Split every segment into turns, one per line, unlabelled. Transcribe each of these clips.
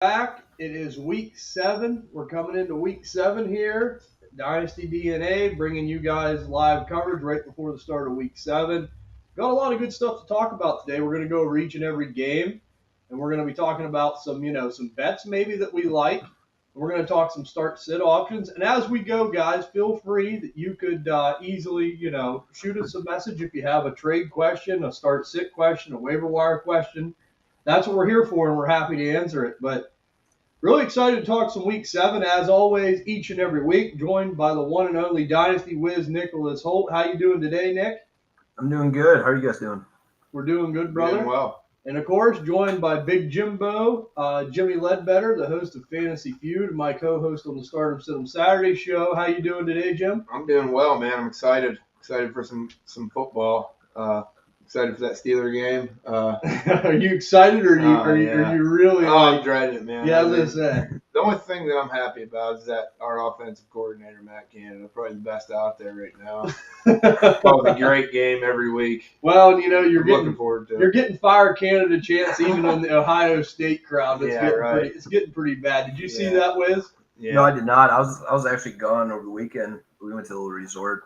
Back. It is week 7. We're coming into week 7 here. Dynasty DNA bringing you guys live coverage right before the start of week 7. Got a lot of good stuff to talk about today. We're going to go over each and every game, and we're going to be talking about some bets maybe that we like. We're going to talk some start-sit options, and as we go, guys, feel free that you could easily, shoot us a message if you have a trade question, a start-sit question, a waiver wire question. That's what we're here for, and we're happy to answer it. But really excited to talk some week 7, as always, each and every week, joined by the one and only Dynasty Wiz Nicholas Holt. How you doing today, Nick?
I'm doing good. How are you guys doing?
We're doing good, brother.
Doing well.
And of course, joined by Big Jimbo, Jimmy Ledbetter, the host of Fantasy Feud, my co-host on the Stardom Sit 'em Saturday show. How you doing today, Jim?
I'm doing well, man. I'm excited. Excited for some football. Excited for that Steeler game.
Are you excited, or are you really?
I'm dreading it, man.
Yeah, as I said.
The only thing that I'm happy about is that our offensive coordinator, Matt Canada, probably the best out there right now. Probably a great game every week.
Well, you're
looking forward to it.
You're getting Fire Canada chance even on the Ohio State crowd. It's getting pretty bad. Did you see that, Wiz?
Yeah. No, I did not. I was actually gone over the weekend. We went to a little resort.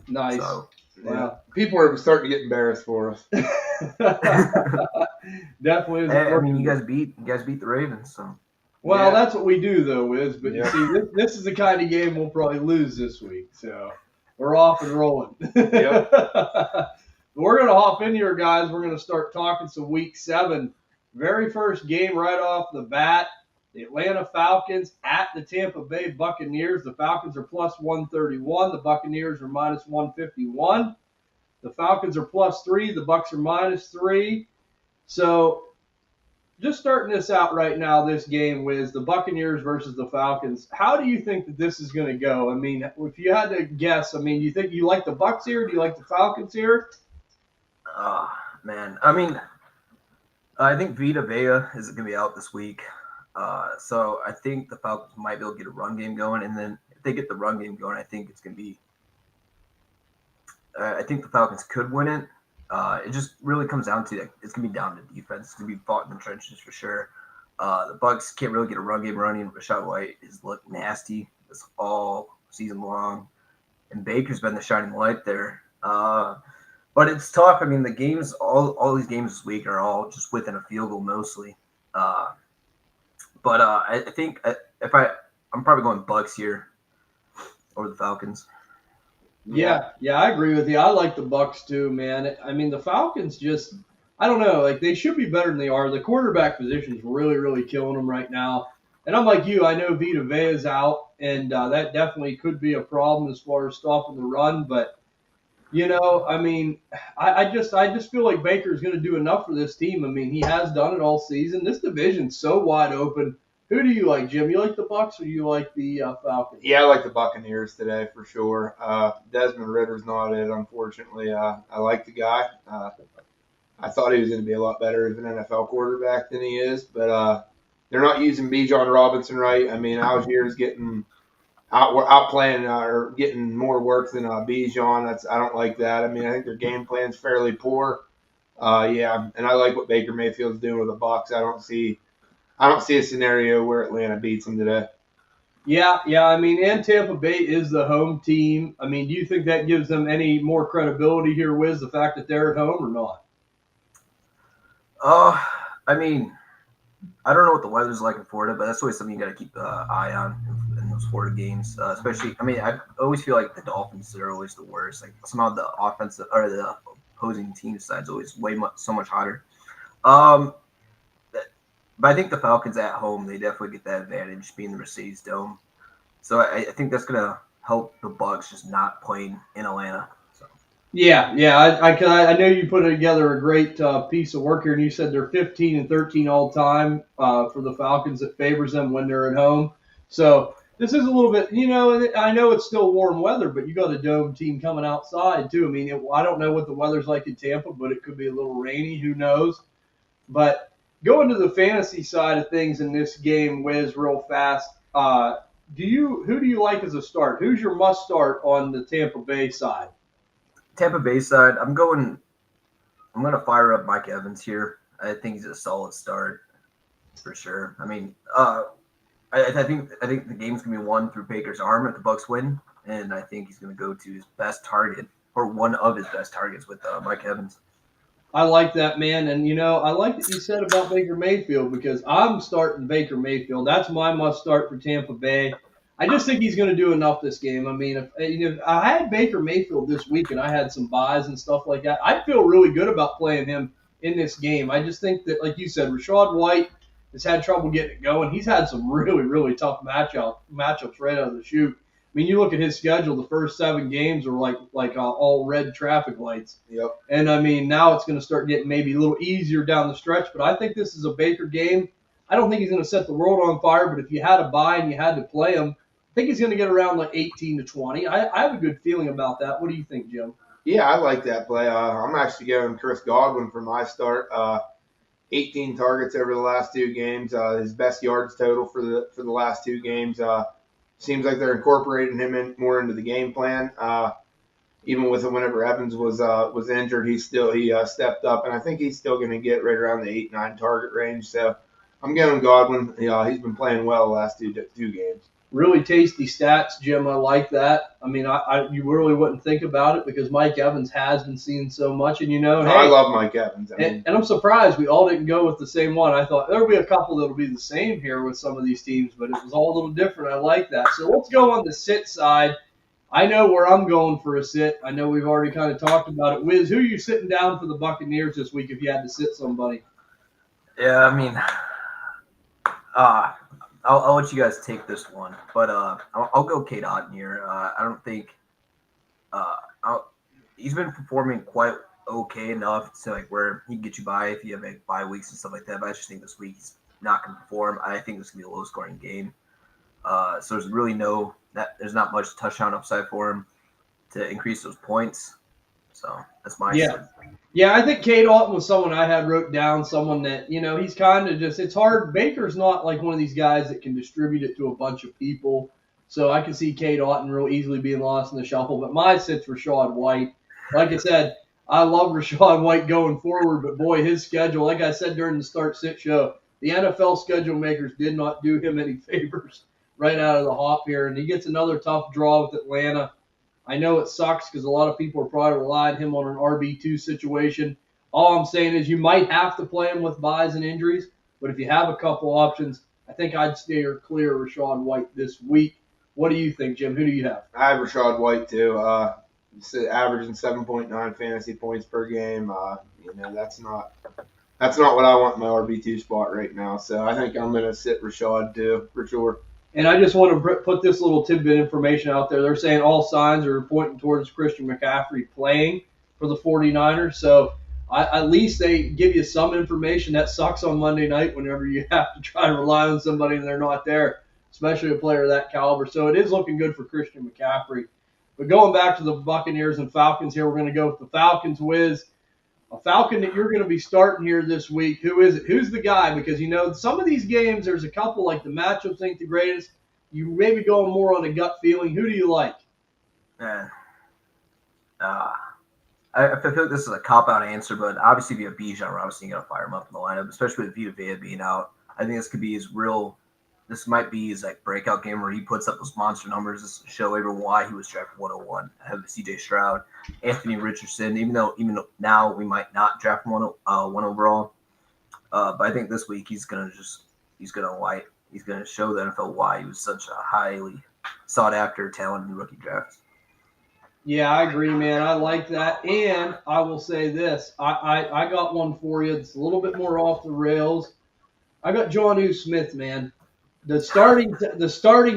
Nice.
So, wow. People are starting to get embarrassed for us.
Definitely.
Hey, I mean, you guys beat the Ravens, so.
Well, that's what we do, though, Wiz. But you see, this is the kind of game we'll probably lose this week. So we're off and rolling.
Yep.
We're going to hop in here, guys. We're going to start talking some week 7. Very first game right off the bat. The Atlanta Falcons at the Tampa Bay Buccaneers. The Falcons are plus 131. The Buccaneers are minus 151. The Falcons are plus 3. The Bucs are minus 3. So just starting this out right now, this game with the Buccaneers versus the Falcons, how do you think that this is going to go? I mean, if you had to guess, do you think you like the Bucs here? Do you like the Falcons here?
Man. I mean, I think Vita Vea is going to be out this week. So I think the Falcons might be able to get a run game going. And then if they get the run game going, I think it's going to be I think the Falcons could win it. It just really comes down to it's going to be down to defense. It's going to be fought in the trenches for sure. The Bucs can't really get a run game running. Rashad White has looked nasty this all season long. And Baker's been the shining light there. But it's tough. I mean, the games, all these games this week are all just within a field goal mostly. But I think I'm probably going Bucs here over the Falcons.
Yeah, I agree with you. I like the Bucs too, man. I mean, the Falcons just, I don't know, like they should be better than they are. The quarterback position is really, really killing them right now. And I'm like you, I know Vita Vea is out, and that definitely could be a problem as far as stopping the run. But I mean, I just feel like Baker's going to do enough for this team. I mean, he has done it all season. This division's so wide open. Who do you like, Jim? You like the Bucs or do you like the Falcons?
Yeah, I like the Buccaneers today for sure. Desmond Ritter's not it, unfortunately. I like the guy. I thought he was going to be a lot better as an NFL quarterback than he is, but they're not using Bijan Robinson right. I mean, Algier's getting outplaying or getting more work than Bijan. I don't like that. I mean, I think their game plan's fairly poor. And I like what Baker Mayfield's doing with the Bucs. I don't see a scenario where Atlanta beats them today.
Yeah. I mean, and Tampa Bay is the home team. I mean, do you think that gives them any more credibility here, Wiz, the fact that they're at home or not?
I mean, I don't know what the weather's like in Florida, but that's always something you got to keep an eye on in those Florida games. Especially, I mean, I always feel like the Dolphins are always the worst. Like somehow the offensive or the opposing team side's always so much hotter. But I think the Falcons at home, they definitely get that advantage being the Mercedes Dome. So I think that's going to help the Bucs just not playing in Atlanta. So.
Yeah. I know you put together a great piece of work here, and you said they're 15-13 all time for the Falcons. That favors them when they're at home. So this is a little bit, I know it's still warm weather, but you got a dome team coming outside too. I mean, I don't know what the weather's like in Tampa, but it could be a little rainy. Who knows? But going to the fantasy side of things in this game, Wiz, real fast. Who do you like as a start? Who's your must start on the Tampa Bay side?
Tampa Bay side, I'm going to fire up Mike Evans here. I think he's a solid start. for sure. I mean, I think the game's gonna be won through Baker's arm if the Bucks win, and I think he's gonna go to his best target or one of his best targets with Mike Evans.
I like that, man. And, I like what you said about Baker Mayfield because I'm starting Baker Mayfield. That's my must start for Tampa Bay. I just think he's going to do enough this game. I mean, if I had Baker Mayfield this week and I had some buys and stuff like that, I'd feel really good about playing him in this game. I just think that, like you said, Rachaad White has had trouble getting it going. He's had some really, really tough matchups right out of the chute. I mean, you look at his schedule. The first 7 games are like all red traffic lights.
Yep.
And I mean, now it's going to start getting maybe a little easier down the stretch. But I think this is a Baker game. I don't think he's going to set the world on fire. But if you had a buy and you had to play him, I think he's going to get around like 18 to 20. I have a good feeling about that. What do you think, Jim?
Yeah, I like that play. I'm actually going Chris Godwin for my start. 18 targets over the last 2 games. His best yards total for the last 2 games. Seems like they're incorporating him more into the game plan. Even with whenever Evans was injured, he stepped up, and I think he's still going to get right around the 8-9 target range. So I'm going Godwin. He's been playing well the last two games.
Really tasty stats, Jim. I like that. I mean, you really wouldn't think about it because Mike Evans has been seeing so much, and
I love Mike Evans.
And I'm surprised we all didn't go with the same one. I thought there'll be a couple that'll be the same here with some of these teams, but it was all a little different. I like that. So let's go on the sit side. I know where I'm going for a sit. I know we've already kind of talked about it. Wiz, who are you sitting down for the Buccaneers this week if you had to sit somebody?
Yeah, I mean, I'll let you guys take this one, but I'll go Cade Otton here. I don't think he's been performing quite okay enough to like where he can get you by if you have like bye weeks and stuff like that. But I just think this week he's not going to perform. I think this is going to be a low-scoring game. So there's really there's not much touchdown upside for him to increase those points. So that's my
side. Yeah, I think Cade Otton was someone I had wrote down, someone that, he's kind of just – it's hard. Baker's not like one of these guys that can distribute it to a bunch of people. So I can see Cade Otton real easily being lost in the shuffle. But my sit's Rachaad White. Like I said, I love Rachaad White going forward, but, boy, his schedule, like I said during the start-sit show, the NFL schedule makers did not do him any favors right out of the hop here. And he gets another tough draw with Atlanta. I know it sucks because a lot of people are probably relying him on an RB2 situation. All I'm saying is you might have to play him with buys and injuries, but if you have a couple options, I think I'd steer clear of Rachaad White this week. What do you think, Jim? Who do you have?
I have Rachaad White, too. Averaging 7.9 fantasy points per game. That's not what I want in my RB2 spot right now. So I think I'm going to sit Rachaad, too, for sure.
And I just want to put this little tidbit information out there. They're saying all signs are pointing towards Christian McCaffrey playing for the 49ers. So at least they give you some information. That sucks on Monday night whenever you have to try to rely on somebody and they're not there, especially a player of that caliber. So it is looking good for Christian McCaffrey. But going back to the Buccaneers and Falcons here, we're going to go with the Falcons. Wiz, a Falcon that you're going to be starting here this week. Who is it? Who's the guy? Because, some of these games, there's a couple, like the matchups ain't the greatest. You maybe going more on a gut feeling. Who do you like?
I feel like this is a cop-out answer, but obviously if you have Bijan, we're obviously going to fire him up in the lineup, especially with Vita Vea being out. I think this might be his like breakout game where he puts up those monster numbers to show everyone why he was drafted 101 ahead of CJ Stroud, Anthony Richardson. Even though now we might not draft one overall, but I think this week he's gonna show the NFL why he was such a highly sought after talent in the rookie draft.
Yeah, I agree, man. I like that, and I will say this: I got one for you. It's a little bit more off the rails. I got Jonnu Smith, man. The starting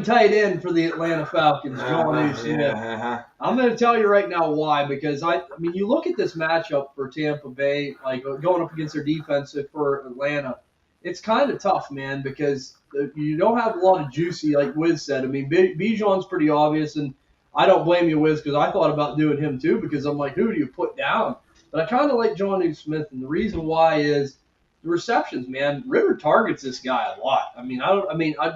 tight end for the Atlanta Falcons, Jonnu Smith. I'm going to tell you right now why, because I mean, you look at this matchup for Tampa Bay, like going up against their defense for Atlanta, it's kind of tough, man, because you don't have a lot of juicy, like Wiz said. I mean, Bijan's pretty obvious, and I don't blame you, Wiz, because I thought about doing him too, because I'm like, who do you put down? But I kind of like Jonnu Smith, and the reason why is the receptions, man. Ritter targets this guy a lot. I mean,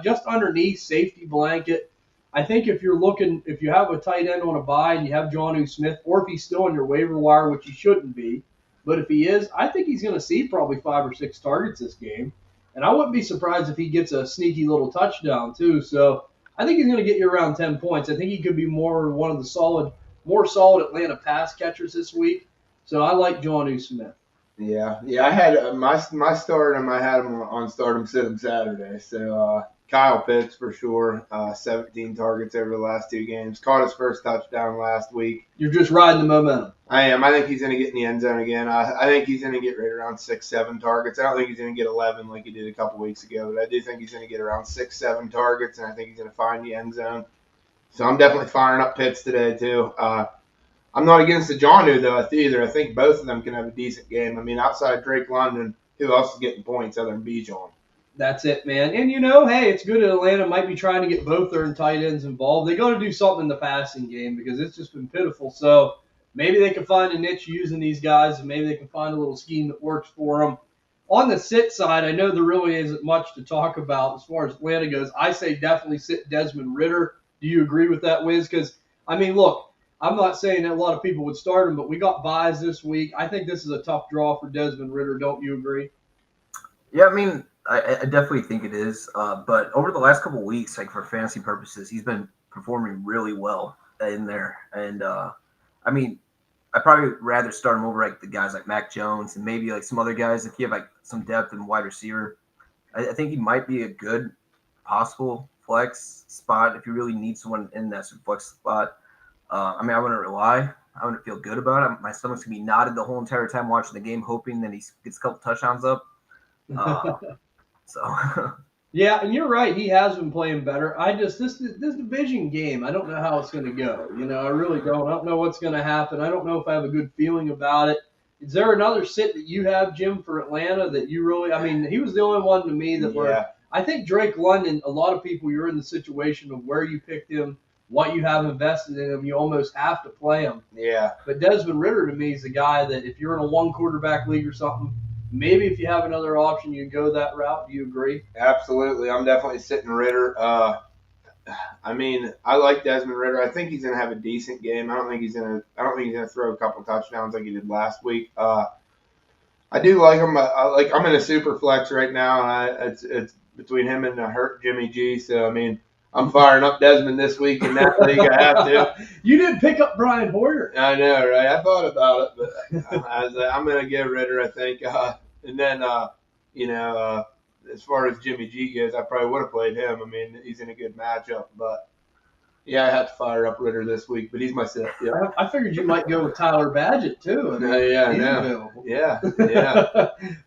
just underneath safety blanket. I think if you have a tight end on a bye and you have Jonnu Smith, or if he's still on your waiver wire, which he shouldn't be, but if he is, I think he's going to see probably 5 or 6 targets this game. And I wouldn't be surprised if he gets a sneaky little touchdown too. So I think he's going to get you around 10 points. I think he could be one of the more solid Atlanta pass catchers this week. So I like Jonnu Smith.
Yeah. I had my stardom. I had him on stardom sit him Saturday. So Kyle Pitts for sure. 17 targets over the last 2 games. Caught his first touchdown last week.
You're just riding the momentum.
I am. I think he's going to get in the end zone again. I think he's going to get right around 6-7 targets. I don't think he's going to get 11 like he did a couple weeks ago, but I do think he's going to get around 6-7 targets, and I think he's going to find the end zone. So I'm definitely firing up Pitts today too. I'm not against the Jonnu though either. I think both of them can have a decent game. I mean, outside Drake London, who else is getting points other than Bijan?
That's it, man. And hey, it's good that Atlanta might be trying to get both their tight ends involved. They got to do something in the passing game because it's just been pitiful. So maybe they can find a niche using these guys, and maybe they can find a little scheme that works for them. On the sit side, I know there really isn't much to talk about as far as Atlanta goes. I say definitely sit Desmond Ridder. Do you agree with that, Wiz? Because, I mean, look, I'm not saying that a lot of people would start him, but we got buys this week. I think this is a tough draw for Desmond Ridder. Don't you agree?
Yeah, I mean, I definitely think it is. But over the last couple of weeks, like for fantasy purposes, he's been performing really well in there. And, I mean, I'd probably rather start him over like the guys like Mac Jones and maybe like some other guys if you have like some depth in wide receiver. I think he might be a good possible flex spot if you really need someone in that flex spot. I mean, I wouldn't rely. I wouldn't feel good about it. My stomach's going to be knotted the whole entire time watching the game, hoping that he gets a couple touchdowns up.
Yeah, and you're right. He has been playing better. This division game, I don't know how it's going to go. I really don't. I don't know what's going to happen. I don't know if I have a good feeling about it. Is there another sit that you have, Jim, for Atlanta that you really – I mean, he was the only one to me that were – I think Drake London, a lot of people, you're in the situation of where you picked him, what you have invested in him, you almost have to play him.
Yeah.
But Desmond Ridder, to me, is the guy that if you're in a one-quarterback league or something, maybe if you have another option, you can go that route. Do you agree?
Absolutely. I'm definitely sitting Ridder. I mean, I like Desmond Ridder. I think he's going to have a decent game. I don't think he's going to throw a couple touchdowns like he did last week. I do like him. I'm in a super flex right now, and it's between him and hurt Jimmy G. So I mean, I'm firing up Desmond this week in that league. I have to.
You didn't pick up Brian Hoyer.
I know, right? I thought about it, but I'm going to give Ridder, I think. And then, as far as Jimmy G goes, I probably would have played him. I mean, he's in a good matchup. But, yeah, I had to fire up Ridder this week, but he's my set. Yeah.
I figured you might go with Tyler Badgett, too. I mean,
Yeah.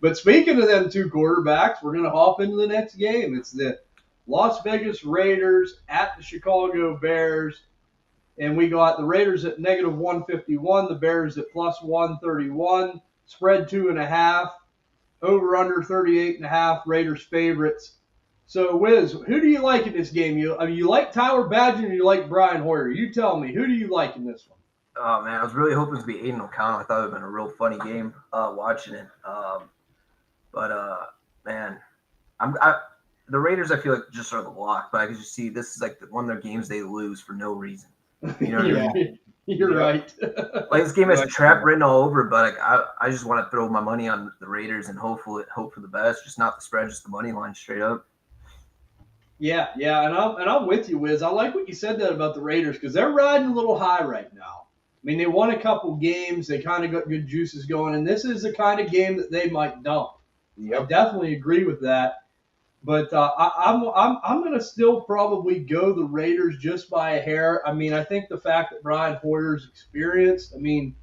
But speaking of them two quarterbacks, we're going to hop into the next game. It's the Las Vegas Raiders at the Chicago Bears. And we got the Raiders at negative 151, the Bears at plus 131, spread 2.5, over under 38.5, Raiders favorites. So, Wiz, who do you like in this game? You like Tyler Badgett or you like Brian Hoyer? You tell me, who do you like in this one?
Oh, man, I was really hoping to be Aiden O'Connell. I thought it would have been a real funny game watching it. Man, the Raiders, I feel like, just are the lock, but I can just see this is like one of their games they lose for no reason. You know what I mean?
You're right.
Like this game has a trap written all over, but I just want to throw my money on the Raiders and hope for the best, just not the spread, just the money line straight up.
Yeah, and I'm with you, Wiz. I like what you said that about the Raiders because they're riding a little high right now. I mean, they won a couple games, they kind of got good juices going, and this is the kind of game that they might dump.
Yep.
I definitely agree with that. But I'm going to still probably go the Raiders just by a hair. I mean, I think the fact that Brian Hoyer's experienced, I mean,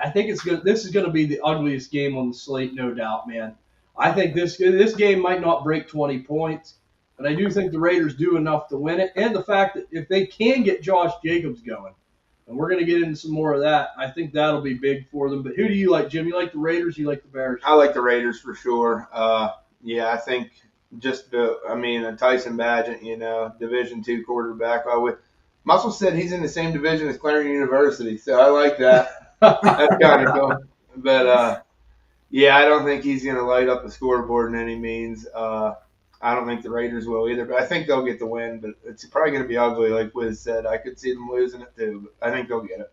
I think this is going to be the ugliest game on the slate, no doubt, man. I think this game might not break 20 points, but I do think the Raiders do enough to win it. And the fact that if they can get Josh Jacobs going, and we're going to get into some more of that, I think that'll be big for them. But who do you like, Jim? You like the Raiders? You like the Bears?
I like the Raiders for sure. Yeah, I think Tyson Badgett, Division II quarterback. Muscle said he's in the same division as Clarendon University, so I like that. That's kind of cool. But, I don't think he's going to light up the scoreboard in any means. I don't think the Raiders will either, but I think they'll get the win. But it's probably going to be ugly, like Wiz said. I could see them losing it too, but I think they'll get it.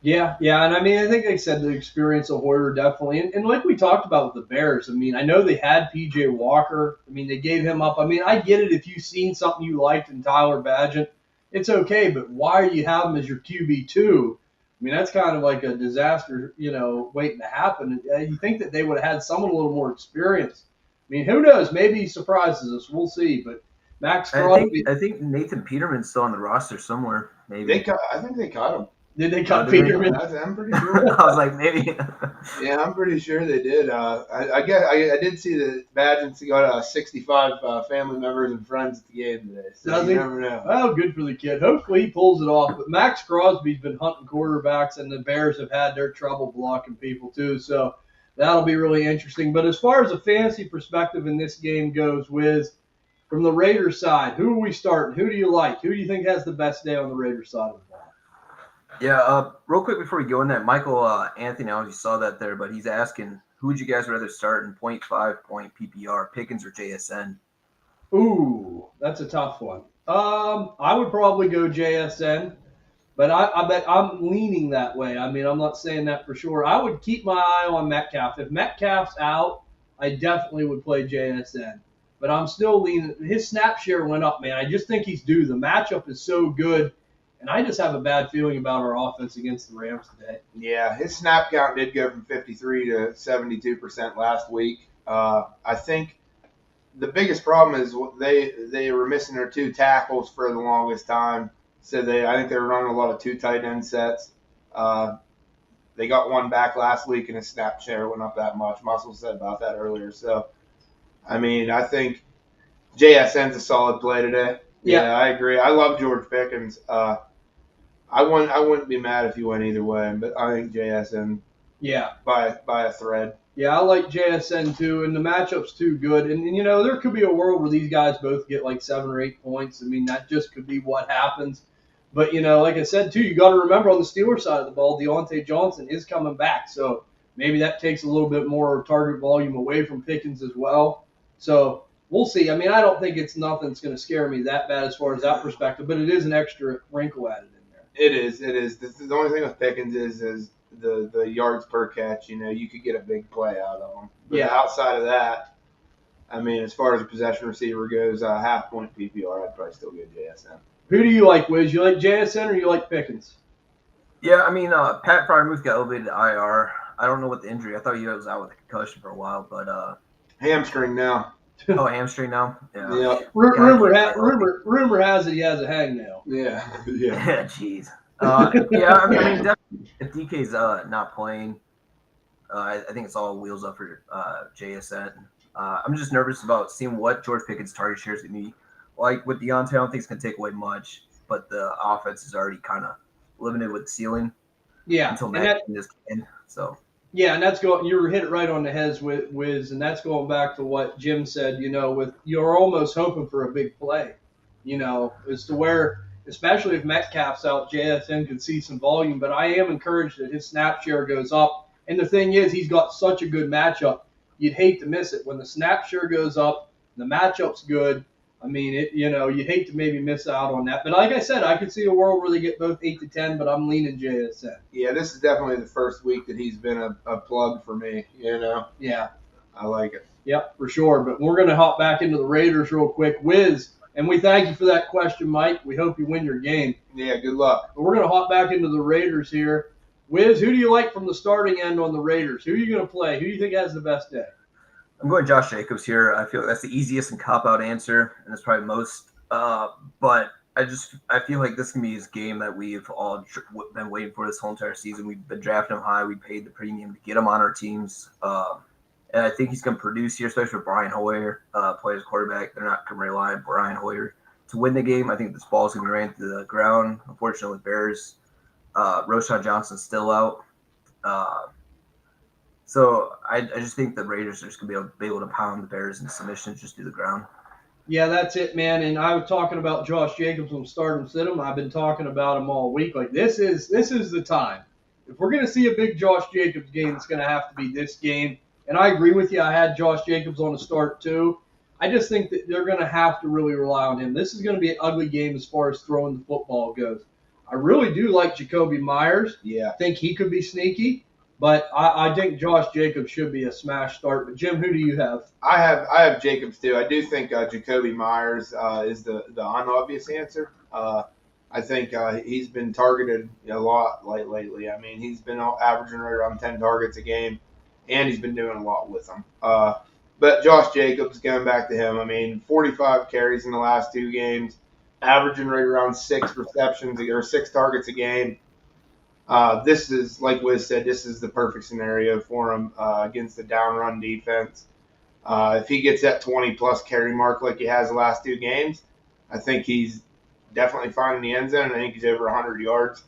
Yeah, and I mean, I think they said the experience of Hoyer definitely, and like we talked about with the Bears. I mean, I know they had P.J. Walker. I mean, they gave him up. I mean, I get it if you've seen something you liked in Tyler Badgett, it's okay. But why do you have him as your QB2? I mean, that's kind of like a disaster, waiting to happen. You think that they would have had someone a little more experienced. I mean, who knows? Maybe he surprises us. We'll see. But Max Crosby,
I think Nathan Peterman's still on the roster somewhere. Maybe
I think they caught him.
did they cut
did they?
Peterman?
I'm pretty sure.
I was like, maybe.
Yeah, I'm pretty sure they did. I guess I did see that Badgett got 65 family members and friends at the game today. So
Does
you
he?
never know.
Well, good for the kid. Hopefully he pulls it off. But Max Crosby's been hunting quarterbacks, and the Bears have had their trouble blocking people too. So that'll be really interesting. But as far as a fantasy perspective in this game goes, Wiz, from the Raiders side, who are we starting? Who do you like? Who do you think has the best day on the Raiders side of the ball?
Yeah, real quick before we go in that, Michael Anthony, I don't know if you saw that there, but he's asking, who would you guys rather start in 0.5 point PPR, Pickens or JSN?
Ooh, that's a tough one. I would probably go JSN, but I bet I'm leaning that way. I mean, I'm not saying that for sure. I would keep my eye on Metcalf. If Metcalf's out, I definitely would play JSN. But I'm still leaning. His snap share went up, man. I just think he's due. The matchup is so good, and I just have a bad feeling about our offense against the Rams today.
Yeah, his snap count did go from 53 to 72% last week. I think the biggest problem is they were missing their two tackles for the longest time. So I think they were running a lot of two tight end sets. They got one back last week, and his snap share went up that much. Muscle said about that earlier. So, I mean, I think JSN's a solid play today. Yeah, I agree. I love George Pickens. I wouldn't be mad if you went either way, but I think JSN by a thread.
Yeah, I like JSN too, and the matchup's too good. And there could be a world where these guys both get like 7 or 8 points. I mean, that just could be what happens. But, like I said, too, you got to remember on the Steelers side of the ball, Deontay Johnson is coming back. So maybe that takes a little bit more target volume away from Pickens as well. So we'll see. I mean, I don't think it's nothing that's going to scare me that bad as far as that perspective, but it is an extra wrinkle added in there.
It is. The only thing with Pickens is the yards per catch. You could get a big play out of him. But outside of that, I mean, as far as a possession receiver goes, half point PPR, I'd probably still get JSN.
Who do you like, Wiz? You like JSN or you like Pickens?
Yeah, I mean, Pat Fryermuth got elevated to IR. I don't know what the injury. I thought he was out with a concussion for a while, but
hamstring now.
Oh, hamstring now.
Yeah.
Rumor has it he has a hangnail.
Yeah.
Jeez. Yeah, I mean, definitely, if DK's not playing, I think it's all wheels up for JSN. I'm just nervous about seeing what George Pickens' target share is going to be. Like with Deontay, I don't think it's going to take away much, but the offense is already kind of limited with the ceiling.
Yeah.
Until next this game. So.
Yeah, and that's going. You hit it right on the head, Wiz, and that's going back to what Jim said. With you're almost hoping for a big play. As to where, especially if Metcalf's out, JSN could see some volume. But I am encouraged that his snap share goes up. And the thing is, he's got such a good matchup. You'd hate to miss it when the snap share goes up. The matchup's good. I mean, you hate to maybe miss out on that. But like I said, I could see a world where they get both 8 to 10, but I'm leaning JSN.
Yeah, this is definitely the first week that he's been a plug for me,
Yeah.
I like it.
Yep, for sure. But we're going to hop back into the Raiders real quick. Wiz, and we thank you for that question, Mike. We hope you win your game.
Yeah, good luck.
But we're going to hop back into the Raiders here. Wiz, who do you like from the starting end on the Raiders? Who are you going to play? Who do you think has the best day?
I'm going Josh Jacobs here. I feel that's the easiest and cop-out answer, and it's probably most. But I feel like this can be his game that we've all been waiting for this whole entire season. We've been drafting him high. We paid the premium to get him on our teams. And I think he's going to produce here, especially with Brian Hoyer playing as quarterback. They're not going to rely on Brian Hoyer to win the game. I think this ball is going to be ran to the ground. Unfortunately, Bears, Roshan Johnson's still out. So I just think the Raiders are just going to be able to pound the Bears in submissions just through the ground.
Yeah, that's it, man. And I was talking about Josh Jacobs on Start and Sit 'em. I've been talking about him all week. Like, this is the time. If we're going to see a big Josh Jacobs game, it's going to have to be this game. And I agree with you. I had Josh Jacobs on the start, too. I just think that they're going to have to really rely on him. This is going to be an ugly game as far as throwing the football goes. I really do like Jacoby Myers.
Yeah.
I think he could be sneaky, but I think Josh Jacobs should be a smash start. But Jim, who do you have?
I have Jacobs too. I do think Jacoby Myers is the unobvious answer. I think he's been targeted a lot lately. I mean, he's been averaging right around 10 targets a game, and he's been doing a lot with them. But Josh Jacobs, going back to him, I mean, 45 carries in the last 2 games, averaging right around 6 receptions or 6 targets a game. This is, like Wiz said, this is the perfect scenario for him against the down run defense. If he gets that 20-plus carry mark like he has the last 2 games, I think he's definitely finding the end zone. I think he's over 100 yards.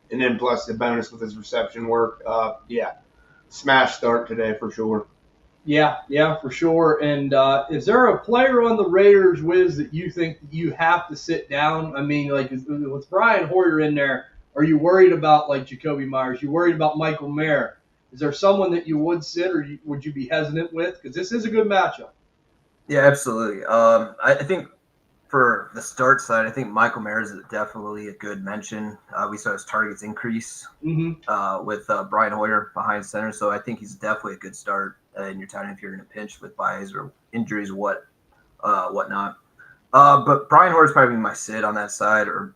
And then plus the bonus with his reception work. Smash start today for sure.
Yeah, for sure. And is there a player on the Raiders, Wiz, that you think you have to sit down? I mean, like with Brian Hoyer in there, are you worried about like Jacoby Myers? You worried about Michael Mayer? Is there someone that you would sit or would you be hesitant with? Because this is a good matchup.
Yeah, absolutely. I think for the start side, I think Michael Mayer is definitely a good mention. We saw his targets increase with Brian Hoyer behind center, so I think he's definitely a good start in your time if you're in a pinch with buys or injuries or whatnot. But Brian Hoyer's probably my sit on that side, or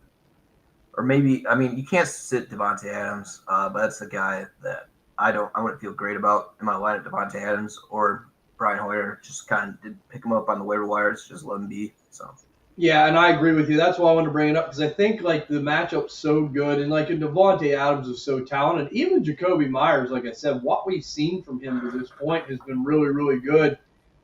maybe, I mean, you can't sit Devontae Adams, but that's the guy that I wouldn't feel great about in my lineup, Devontae Adams or Brian Hoyer. Just kind of did pick him up on the waiver wires, just let him be. So.
Yeah, and I agree with you. That's why I wanted to bring it up, because I think like the matchup's so good, and like Devontae Adams is so talented. Even Jacoby Myers, like I said, what we've seen from him to this point has been really, really good.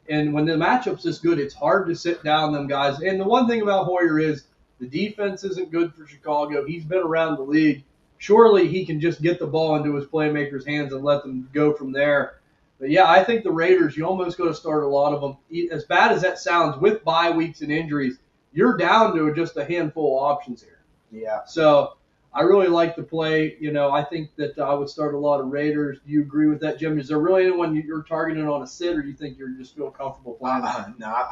And when the matchup's this good, it's hard to sit down them guys. And the one thing about Hoyer is the defense isn't good for Chicago. He's been around the league. Surely he can just get the ball into his playmakers' hands and let them go from there. But yeah, I think the Raiders, you almost got to start a lot of them. As bad as that sounds, with bye weeks and injuries, you're down to just a handful of options here.
Yeah.
So I really like the play. I think that I would start a lot of Raiders. Do you agree with that, Jim? Is there really anyone you're targeting on a sit, or do you think you're just feel comfortable playing?
No,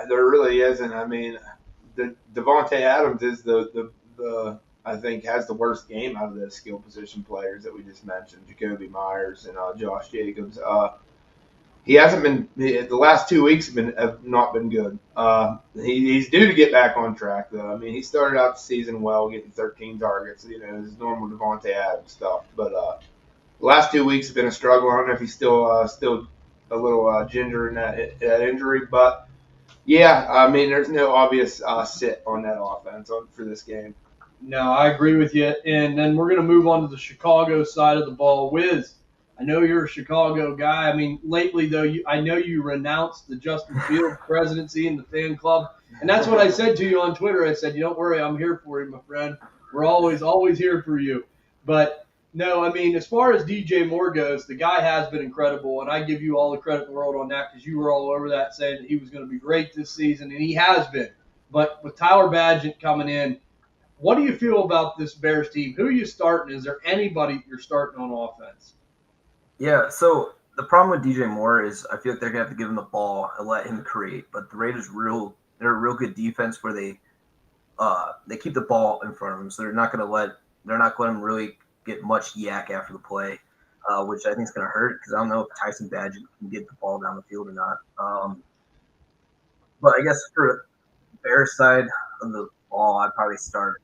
there really isn't. I mean, Devontae Adams is the I think has the worst game out of the skill position players that we just mentioned, Jacoby Myers and Josh Jacobs. He hasn't been. The last 2 weeks have not been good. He's due to get back on track though. I mean, he started out the season well, getting 13 targets. His normal Devontae Adams stuff. But the last 2 weeks have been a struggle. I don't know if he's still a little ginger in that injury, but yeah, I mean, there's no obvious sit on that offense for this game.
No, I agree with you. And then we're going to move on to the Chicago side of the ball. Wiz, I know you're a Chicago guy. I mean, lately, though, I know you renounced the Justin Fields presidency and the fan club. And that's what I said to you on Twitter. I said, don't worry, I'm here for you, my friend. We're always here for you. But, no, I mean, as far as DJ Moore goes, the guy has been incredible. And I give you all the credit in the world on that, because you were all over that saying that he was going to be great this season. And he has been. But with Tyler Badgett coming in, what do you feel about this Bears team? Who are you starting? Is there anybody you're starting on offense?
Yeah, so the problem with DJ Moore is I feel like they're gonna have to give him the ball and let him create. But the Raiders they're a real good defense where they keep the ball in front of him, so they're not gonna let him really get much yak after the play, which I think is gonna hurt because I don't know if Tyson Badgett can get the ball down the field or not. But I guess for the Bears side of the ball, I'd probably start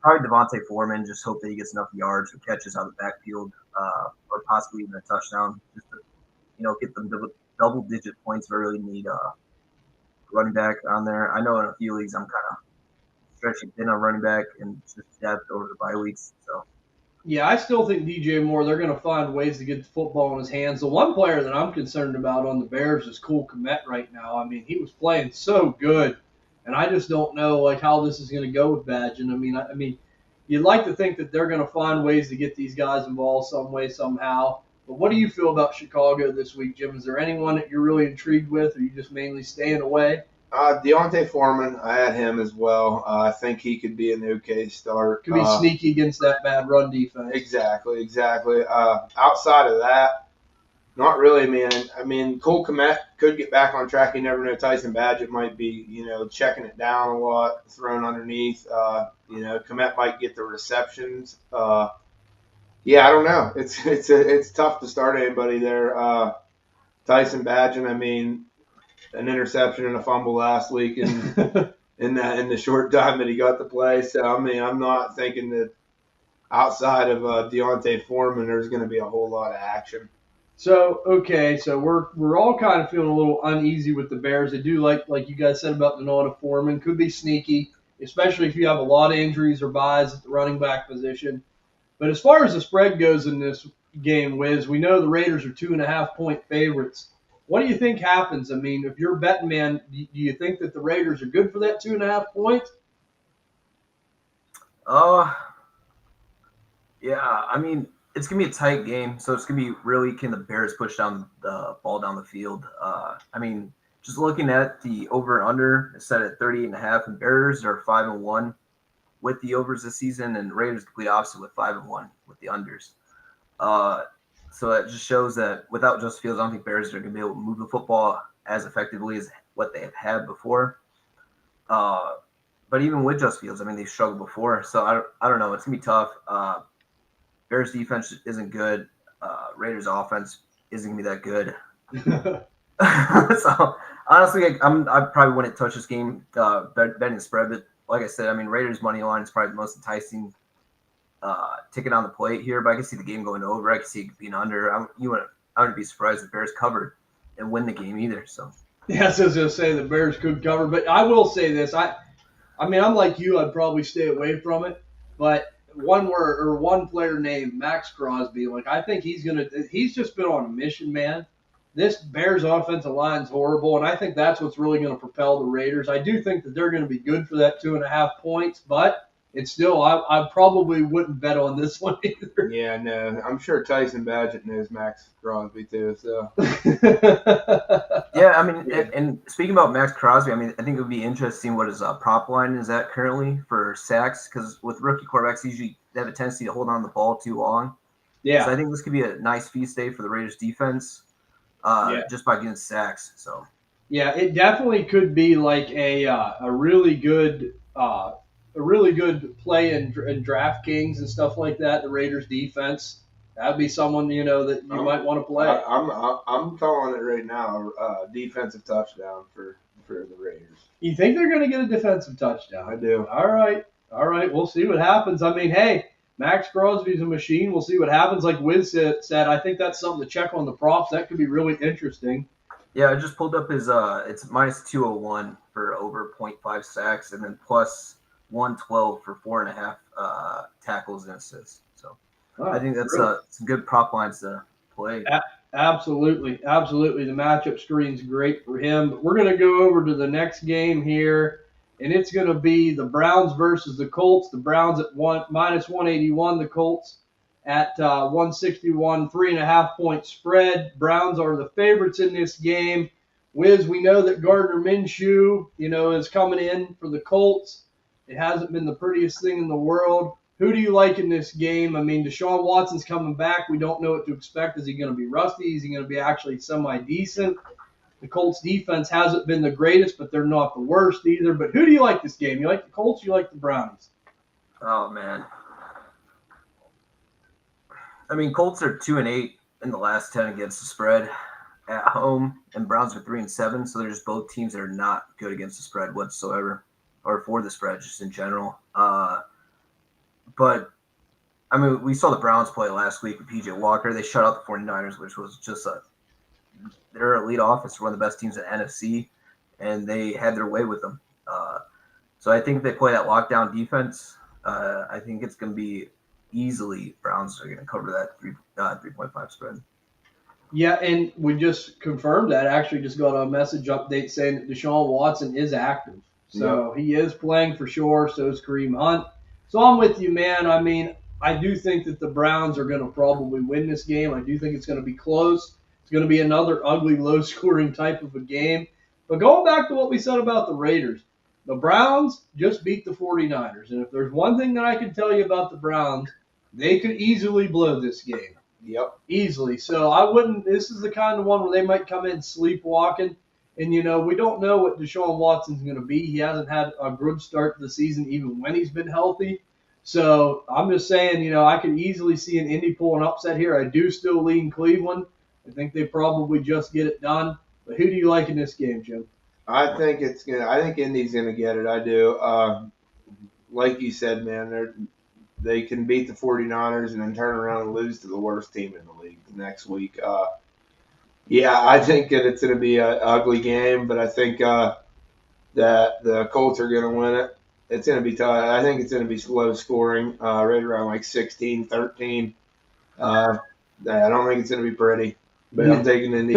Devontae Foreman. Just hope that he gets enough yards or catches out of the backfield. Or possibly even a touchdown, just to get them double-digit points. I really need a running back on there. I know in a few leagues I'm kind of stretching thin on running back and just depth over the bye weeks. So
yeah, I still think DJ Moore, they're going to find ways to get the football in his hands. The one player that I'm concerned about on the Bears is Cole Kmet right now. I mean, he was playing so good, and I just don't know how this is going to go with Badgett. I mean. You'd like to think that they're going to find ways to get these guys involved some way, somehow. But what do you feel about Chicago this week, Jim? Is there anyone that you're really intrigued with, or are you just mainly staying away?
Deontay Foreman, I had him as well. I think he could be an okay start.
Could be sneaky against that bad run defense.
Exactly. Outside of that, Not really, man. I mean, Cole Kmet could get back on track. You never know. Tyson Badgett might be, checking it down a lot, thrown underneath. Kmet might get the receptions. Yeah, I don't know. It's tough to start anybody there. Tyson Badgett, I mean, an interception and a fumble last week, and in the short time that he got to play. So I mean, I'm not thinking that outside of Deontay Foreman, there's going to be a whole lot of action.
So okay, so we're all kind of feeling a little uneasy with the Bears. They do like you guys said about Deontay Foreman, could be sneaky, especially if you have a lot of injuries or buys at the running back position. But as far as the spread goes in this game, Wiz, we know the Raiders are 2.5-point favorites. What do you think happens? I mean, if you're a betting man, do you think that the Raiders are good for that 2.5 points?
Uh, yeah, I mean, it's going to be a tight game, so it's going to be really can the Bears push down the ball down the field. I mean, just looking at the over and under, it's set at 38.5, and Bears are 5-1 with the overs this season, and Raiders complete opposite with 5-1 with the unders. So that just shows that without Justin Fields, I don't think Bears are going to be able to move the football as effectively as what they have had before. But even with Justin Fields, I mean, they've struggled before. So I don't know. It's going to be tough. Bears defense isn't good. Raiders offense isn't going to be that good. So honestly, I probably wouldn't touch this game betting the spread. But like I said, I mean, Raiders money line is probably the most enticing ticket on the plate here. But I can see the game going over. I can see it being under. I wouldn't be surprised if Bears covered and win the game either. So
Yes, I was going to say the Bears could cover, but I will say this: I mean, I'm like you. I'd probably stay away from it. But one player named Max Crosby, like I think he's just been on a mission, man. This Bears offensive line's horrible, and I think that's what's really going to propel the Raiders. I do think that they're going to be good for that 2.5 points, but it's still I probably wouldn't bet on this one either.
Yeah, no, I'm sure Tyson Badgett knows Max Crosby too. So
yeah, I mean, and speaking about Max Crosby, I mean, I think it would be interesting what his prop line is at currently for sacks, because with rookie quarterbacks, usually they have a tendency to hold on to the ball too long.
Yeah.
So I think this could be a nice feast day for the Raiders defense, just by getting sacks. So
yeah, it definitely could be like a really good play in DraftKings and stuff like that. The Raiders defense, that'd be someone that you might want to play.
I'm calling it right now. Defensive touchdown for the Raiders.
You think they're going to get a defensive touchdown?
I do.
All right. We'll see what happens. I mean, hey, Max Crosby's a machine. We'll see what happens. Like Wiz said, I think that's something to check on the props. That could be really interesting.
yeah, I just pulled up his it's minus 201 for over 0.5 sacks, and then plus 112 for 4.5 tackles and assists. So I think that's some good prop lines to play.
Absolutely. The matchup screen's great for him. But we're going to go over to the next game here, and it's going to be the Browns versus the Colts. The Browns at minus 181, the Colts at 161, 3.5-point spread. Browns are the favorites in this game. Wiz, we know that Gardner Minshew, is coming in for the Colts. It hasn't been the prettiest thing in the world. Who do you like in this game? I mean, Deshaun Watson's coming back. We don't know what to expect. Is he going to be rusty? Is he going to be actually semi-decent? The Colts defense hasn't been the greatest, but they're not the worst either. But who do you like this game? You like the Colts? You like the Browns?
Oh, man. I mean, Colts are 2-8 in the last 10 against the spread at home, and Browns are 3-7. So they're just both teams that are not good against the spread whatsoever, or for the spread just in general. But, I mean, we saw the Browns play last week with P.J. Walker. They shut out the 49ers, which was just their elite offense, one of the best teams in the NFC, and they had their way with them. So I think they play that lockdown defense. I think it's going to be easily Browns are going to cover that 3.5 spread.
Yeah, and we just confirmed that. Actually just got a message update saying that Deshaun Watson is active. So He is playing for sure. So is Kareem Hunt. So I'm with you, man. I mean, I do think that the Browns are going to probably win this game. I do think it's going to be close. It's going to be another ugly, low-scoring type of a game. But going back to what we said about the Raiders, the Browns just beat the 49ers. And if there's one thing that I can tell you about the Browns, they could easily blow this game.
Yep.
Easily. So I wouldn't. This is the kind of one where they might come in sleepwalking. And, we don't know what Deshaun Watson's going to be. He hasn't had a good start to the season, even when he's been healthy. So I'm just saying, I could easily see an Indy pull an upset here. I do still lean Cleveland. I think they probably just get it done. But who do you like in this game, Jim?
I think Indy's gonna get it. I do. Like you said, man, they can beat the 49ers and then turn around and lose to the worst team in the league the next week. Yeah, I think that it's going to be an ugly game, but I think that the Colts are going to win it. It's going to be tough. I think it's going to be low scoring, right around like 16-13. I don't think it's going to be pretty, but I'm taking Indy.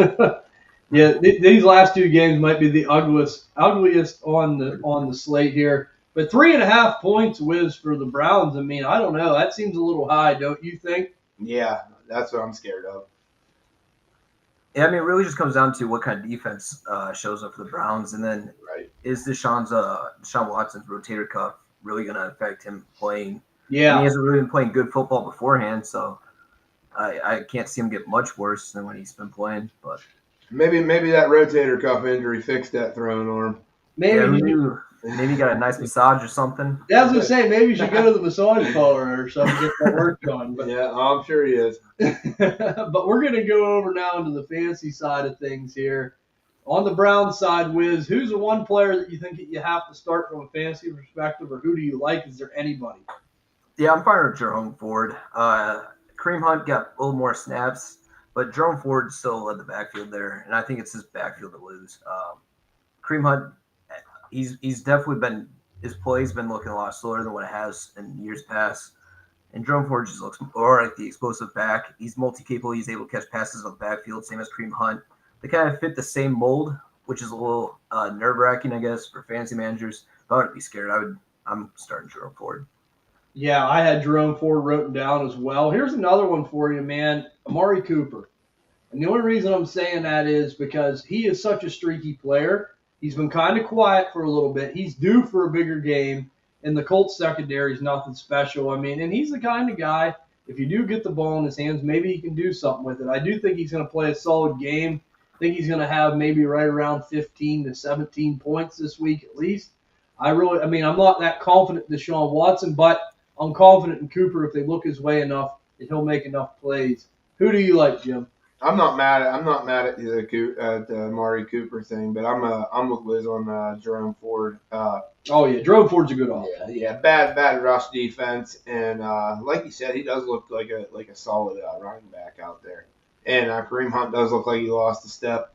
Yeah, these last two games might be the ugliest on the slate here. But 3.5 points whiz for the Browns. I mean, I don't know. That seems a little high, don't you think?
Yeah, that's what I'm scared of.
Yeah, I mean, it really just comes down to what kind of defense shows up for the Browns, and then is Deshaun Watson's rotator cuff really going to affect him playing?
Yeah,
and he hasn't really been playing good football beforehand, so I can't see him get much worse than when he's been playing. But
maybe that rotator cuff injury fixed that throwing arm.
Maybe he got a nice massage or something.
Yeah, I was going to say, maybe you should go to the massage parlor or something, get that work done. But,
yeah, I'm sure he is.
But we're going to go over now into the fantasy side of things here. On the Browns side, Wiz, who's the one player that you think that you have to start from a fantasy perspective, or who do you like? Is there anybody?
Yeah, I'm fine with Jerome Ford. Kareem Hunt got a little more snaps, but Jerome Ford still led the backfield there, and I think it's his backfield to lose. Kareem Hunt, he's definitely been – his play's been looking a lot slower than what it has in years past. And Jerome Ford just looks more like the explosive back. He's multi-capable. He's able to catch passes on the backfield, same as Kareem Hunt. They kind of fit the same mold, which is a little nerve-wracking, I guess, for fantasy managers. If I wouldn't be scared, I'm starting Jerome Ford.
Yeah, I had Jerome Ford written down as well. Here's another one for you, man. Amari Cooper. And the only reason I'm saying that is because he is such a streaky player. He's been kind of quiet for a little bit. He's due for a bigger game, and the Colts secondary is nothing special. I mean, and he's the kind of guy, if you do get the ball in his hands, maybe he can do something with it. I do think he's going to play a solid game. I think he's going to have maybe right around 15 to 17 points this week at least. I'm not that confident in Deshaun Watson, but I'm confident in Cooper if they look his way enough that he'll make enough plays. Who do you like, Jim?
I'm not mad at the Amari Cooper thing, but I'm with Liz on Jerome Ford.
Jerome Ford's a good option.
Yeah, bad rush defense, and like you said, he does look like a solid running back out there. And Kareem Hunt does look like he lost a step.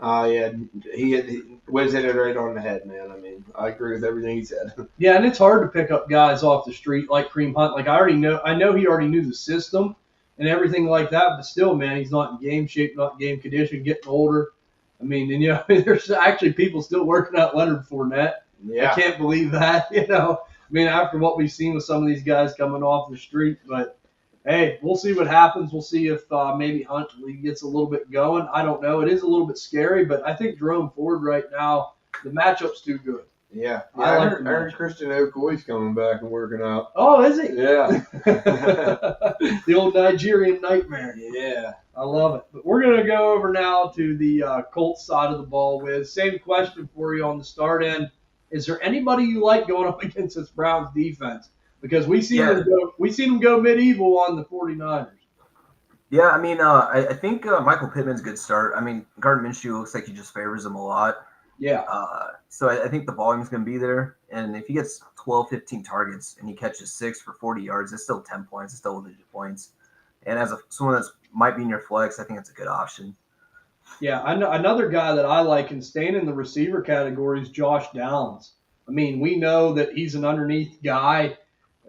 He Wiz hit it right on the head, man. I mean, I agree with everything he said.
Yeah, and it's hard to pick up guys off the street like Kareem Hunt. Like I know he already knew the system and everything like that, but still, man, he's not in game shape, not in game condition, getting older. I mean, and there's actually people still working out Leonard Fournette.
Yeah.
I can't believe that, I mean, after what we've seen with some of these guys coming off the street, but hey, we'll see what happens. We'll see if maybe Hunt gets a little bit going. I don't know. It is a little bit scary, but I think Jerome Ford right now, the matchup's too good.
Yeah. I heard Christian Okoye's coming back and working out.
Oh, is he?
Yeah.
The old Nigerian nightmare.
Yeah.
I love it. But we're going to go over now to the Colts side of the ball with same question for you on the start end. Is there anybody you like going up against this Browns defense? Because we seen them go medieval on the 49ers.
Yeah, I mean, I think Michael Pittman's a good start. I mean, Gardner Minshew looks like he just favors him a lot.
Yeah.
So I think the volume's going to be there. And if he gets 12, 15 targets and he catches 6 for 40 yards, it's still 10 points. It's double-digit points. And as someone that might be in your flex, I think it's a good option.
Yeah, another guy that I like and staying in the receiver category is Josh Downs. I mean, we know that he's an underneath guy,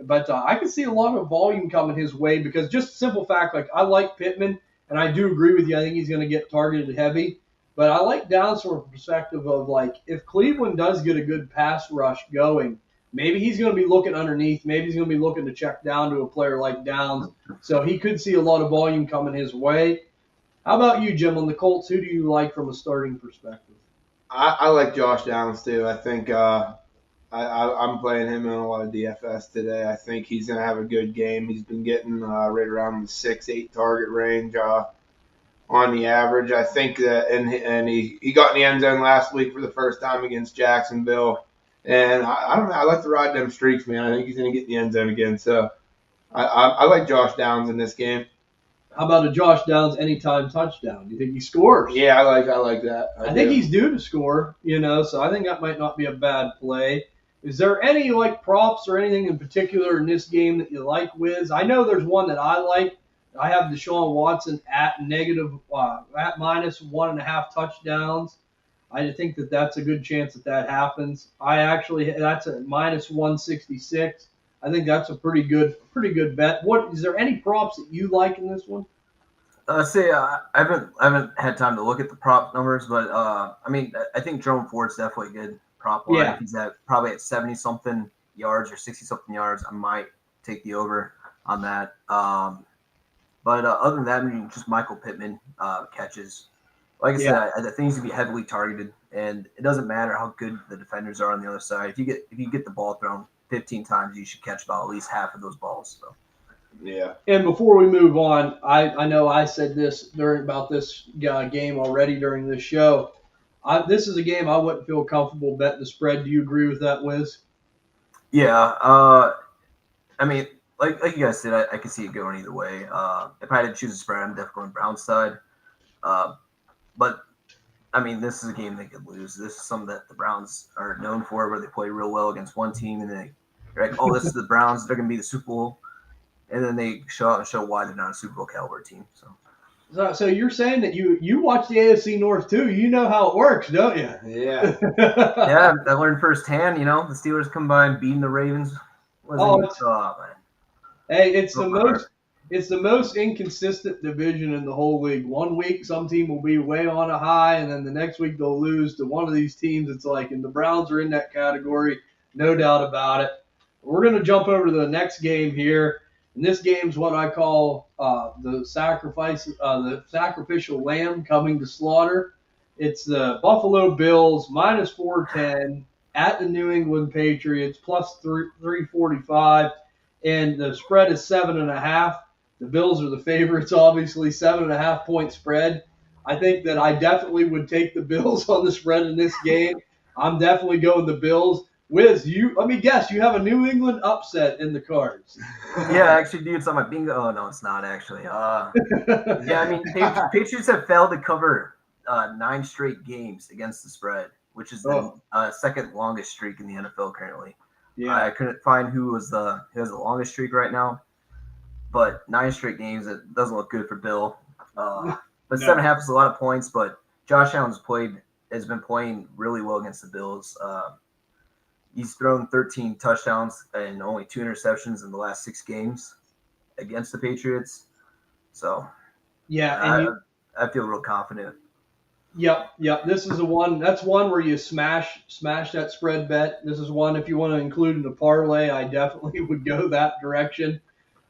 but I can see a lot of volume coming his way because just simple fact, like I like Pittman, and I do agree with you. I think he's going to get targeted heavy. But I like Downs from a perspective of, like, if Cleveland does get a good pass rush going, maybe he's going to be looking underneath. Maybe he's going to be looking to check down to a player like Downs. So he could see a lot of volume coming his way. How about you, Jim, on the Colts? Who do you like from a starting perspective?
I like Josh Downs, too. I think I'm playing him in a lot of DFS today. I think he's going to have a good game. He's been getting right around the 6-8 target range on the average. I think that, and he got in the end zone last week for the first time against Jacksonville. And I don't know. I like to ride them streaks, man. I think he's going to get in the end zone again. So I like Josh Downs in this game.
How about a Josh Downs anytime touchdown? Do you think he scores?
Yeah, I like that.
I think he's due to score, so I think that might not be a bad play. Is there any props or anything in particular in this game that you like, Wiz? I know there's one that I like. I have Deshaun Watson at minus 1.5 touchdowns. I think that's a good chance that happens. That's at minus 166. I think that's a pretty good bet. Is there any props that you like in this one?
I haven't had time to look at the prop numbers, but I think Jerome Ford's definitely a good prop line.
Yeah.
If he's probably at 70 something yards or 60 something yards, I might take the over on that. But other than that, just Michael Pittman catches. Like I said, I think he's gonna be heavily targeted, and it doesn't matter how good the defenders are on the other side. If you get the ball thrown 15 times, you should catch about at least half of those balls. So.
Yeah.
And before we move on, I know I said this about this game already during this show. This is a game I wouldn't feel comfortable betting the spread. Do you agree with that, Wiz?
Yeah. Like you guys said, I could see it going either way. If I had to choose a spread, I'm definitely going Browns side. But this is a game they could lose. This is something that the Browns are known for, where they play real well against one team, and they're like, oh, this is the Browns. They're going to be the Super Bowl. And then they show out and show why they're not a Super Bowl caliber team.
So you're saying that you watch the AFC North too? You know how it works, don't you?
Yeah.
Yeah, I learned firsthand. The Steelers come by and beating the Ravens.
Hey, it's the most inconsistent division in the whole league. One week, some team will be way on a high, and then the next week they'll lose to one of these teams. It's and the Browns are in that category, no doubt about it. We're going to jump over to the next game here. And this game's what I call the sacrificial lamb coming to slaughter. It's the Buffalo Bills minus 410 at the New England Patriots plus 345, and the spread is 7.5. The Bills are the favorites, obviously, 7.5 point spread. I think that I definitely would take the Bills on the spread in this game. I'm definitely going the Bills. Wiz, let me guess, you have a New England upset in the cards.
Yeah, actually, dude, it's on my bingo. Oh, no, it's not actually. Patriots have failed to cover 9 straight games against the spread, which is the second longest streak in the NFL currently. Yeah. I couldn't find who has the longest streak right now, but 9 straight games, it doesn't look good for Bill. But 7.5 is a lot of points, but Josh Allen has been playing really well against the Bills. He's thrown 13 touchdowns and only 2 interceptions in the last 6 games against the Patriots. So, yeah, I feel real confident.
Yep. This is that's one where you smash that spread bet. This is one, if you want to include in the parlay, I definitely would go that direction.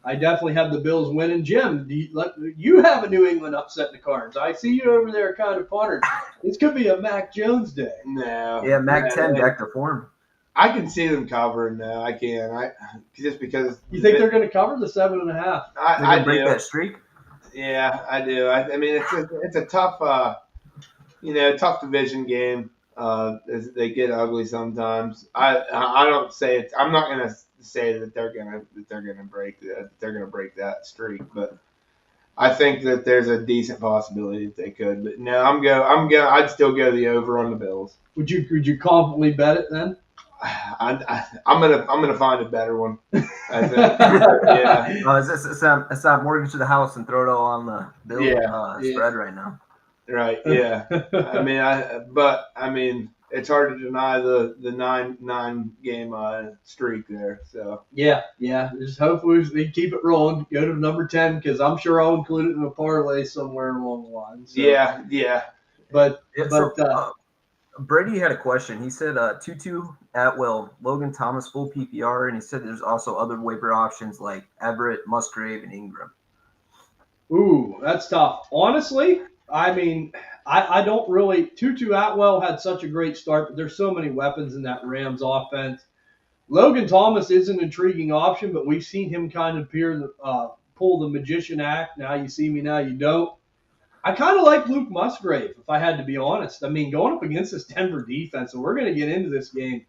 I definitely have the Bills winning. Jim, you have a New England upset in the cards. I see you over there kind of pondering. This could be a Mac Jones day.
No.
Yeah, Mac 10 back to form.
I can see them covering now. I can. Just because.
You think they're going to cover the 7.5?
I do. Break that streak.
Yeah, I do. I mean, it's a tough, tough division game. They get ugly sometimes. I don't say it. I'm not going to say that they're going to break that streak, but I think that there's a decent possibility that they could. But no, I'd still go the over on the Bills.
Would you confidently bet it then?
I'm gonna find a better one. I think. Yeah.
It's not mortgage to the house and throw it all on the bill spread right now.
Right. Yeah. I mean, it's hard to deny the 9 game streak there. So.
Yeah. Just hopefully they keep it rolling. Go to number 10 because I'm sure I'll include it in a parlay somewhere along the line. So.
Yeah.
But
Brady had a question. He said Tutu, Atwell, Logan Thomas, full PPR, and he said there's also other waiver options like Everett, Musgrave, and Ingram.
Ooh, that's tough. Honestly, I mean, I don't really – Tutu Atwell had such a great start, but there's so many weapons in that Rams offense. Logan Thomas is an intriguing option, but we've seen him kind of pull the magician act. Now you see me, now you don't. I kind of like Luke Musgrave, if I had to be honest. I mean, going up against this Denver defense, and we're going to get into this game,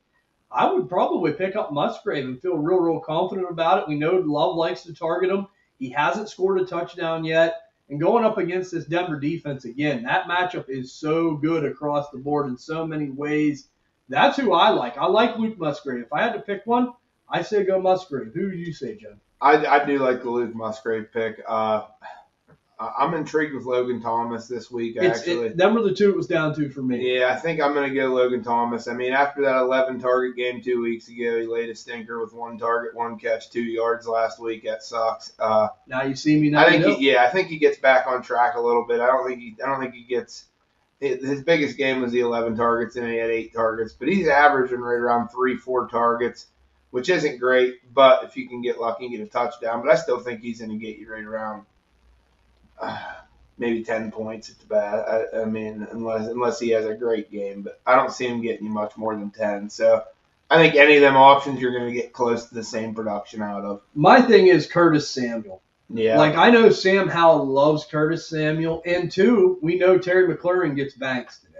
I would probably pick up Musgrave and feel real confident about it. We know Love likes to target him. He hasn't scored a touchdown yet. And going up against this Denver defense again, that matchup is so good across the board in so many ways. That's who I like. I like Luke Musgrave. If I had to pick one, I say go Musgrave. Who do you say, Jen?
I do like the Luke Musgrave pick. I'm intrigued with Logan Thomas this week, actually.
Them were the two it was down to for me.
Yeah, I think I'm going to go Logan Thomas. I mean, after that 11-target game 2 weeks ago, he laid a stinker with 1 target, 1 catch, 2 yards last week. That sucks.
Now you see me. Now
I think he gets back on track a little bit. I don't think he gets. His biggest game was the 11 targets, and he had 8 targets. But he's averaging right around 3-4 targets, which isn't great. But if you can get lucky and get a touchdown, but I still think he's going to get you right around. Maybe 10 points at the bad. I mean, unless he has a great game, but I don't see him getting you much more than 10. So I think any of them options you're going to get close to the same production out of.
My thing is Curtis Samuel.
Yeah.
Like, I know Sam Howell loves Curtis Samuel, and 2, we know Terry McLaurin gets banks today.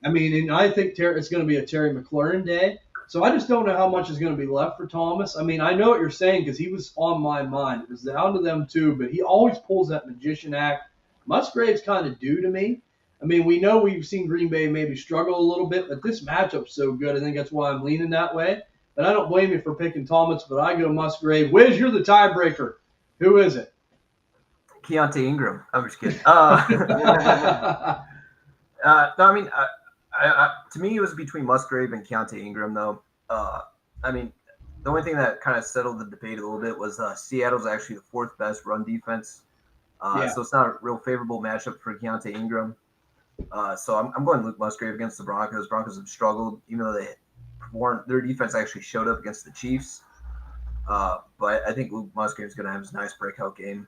I mean, and I think it's going to be a Terry McLaurin day. So I just don't know how much is going to be left for Thomas. I mean, I know what you're saying because he was on my mind. It was down to them too, but he always pulls that magician act. Musgrave's kind of due to me. I mean, we know we've seen Green Bay maybe struggle a little bit, but this matchup's so good. I think that's why I'm leaning that way. But I don't blame you for picking Thomas, but I go Musgrave. Wiz, you're the tiebreaker. Who is it?
Keontae Ingram. I'm just kidding. No, I mean, to me, it was between Musgrave and Keontae Ingram, though. I mean, the only thing that kind of settled the debate a little bit was Seattle's actually the 4th best run defense. So it's not a real favorable matchup for Keontae Ingram. So I'm going Luke Musgrave against the Broncos. Broncos have struggled, even though their defense actually showed up against the Chiefs. But I think Luke Musgrave is going to have his nice breakout game.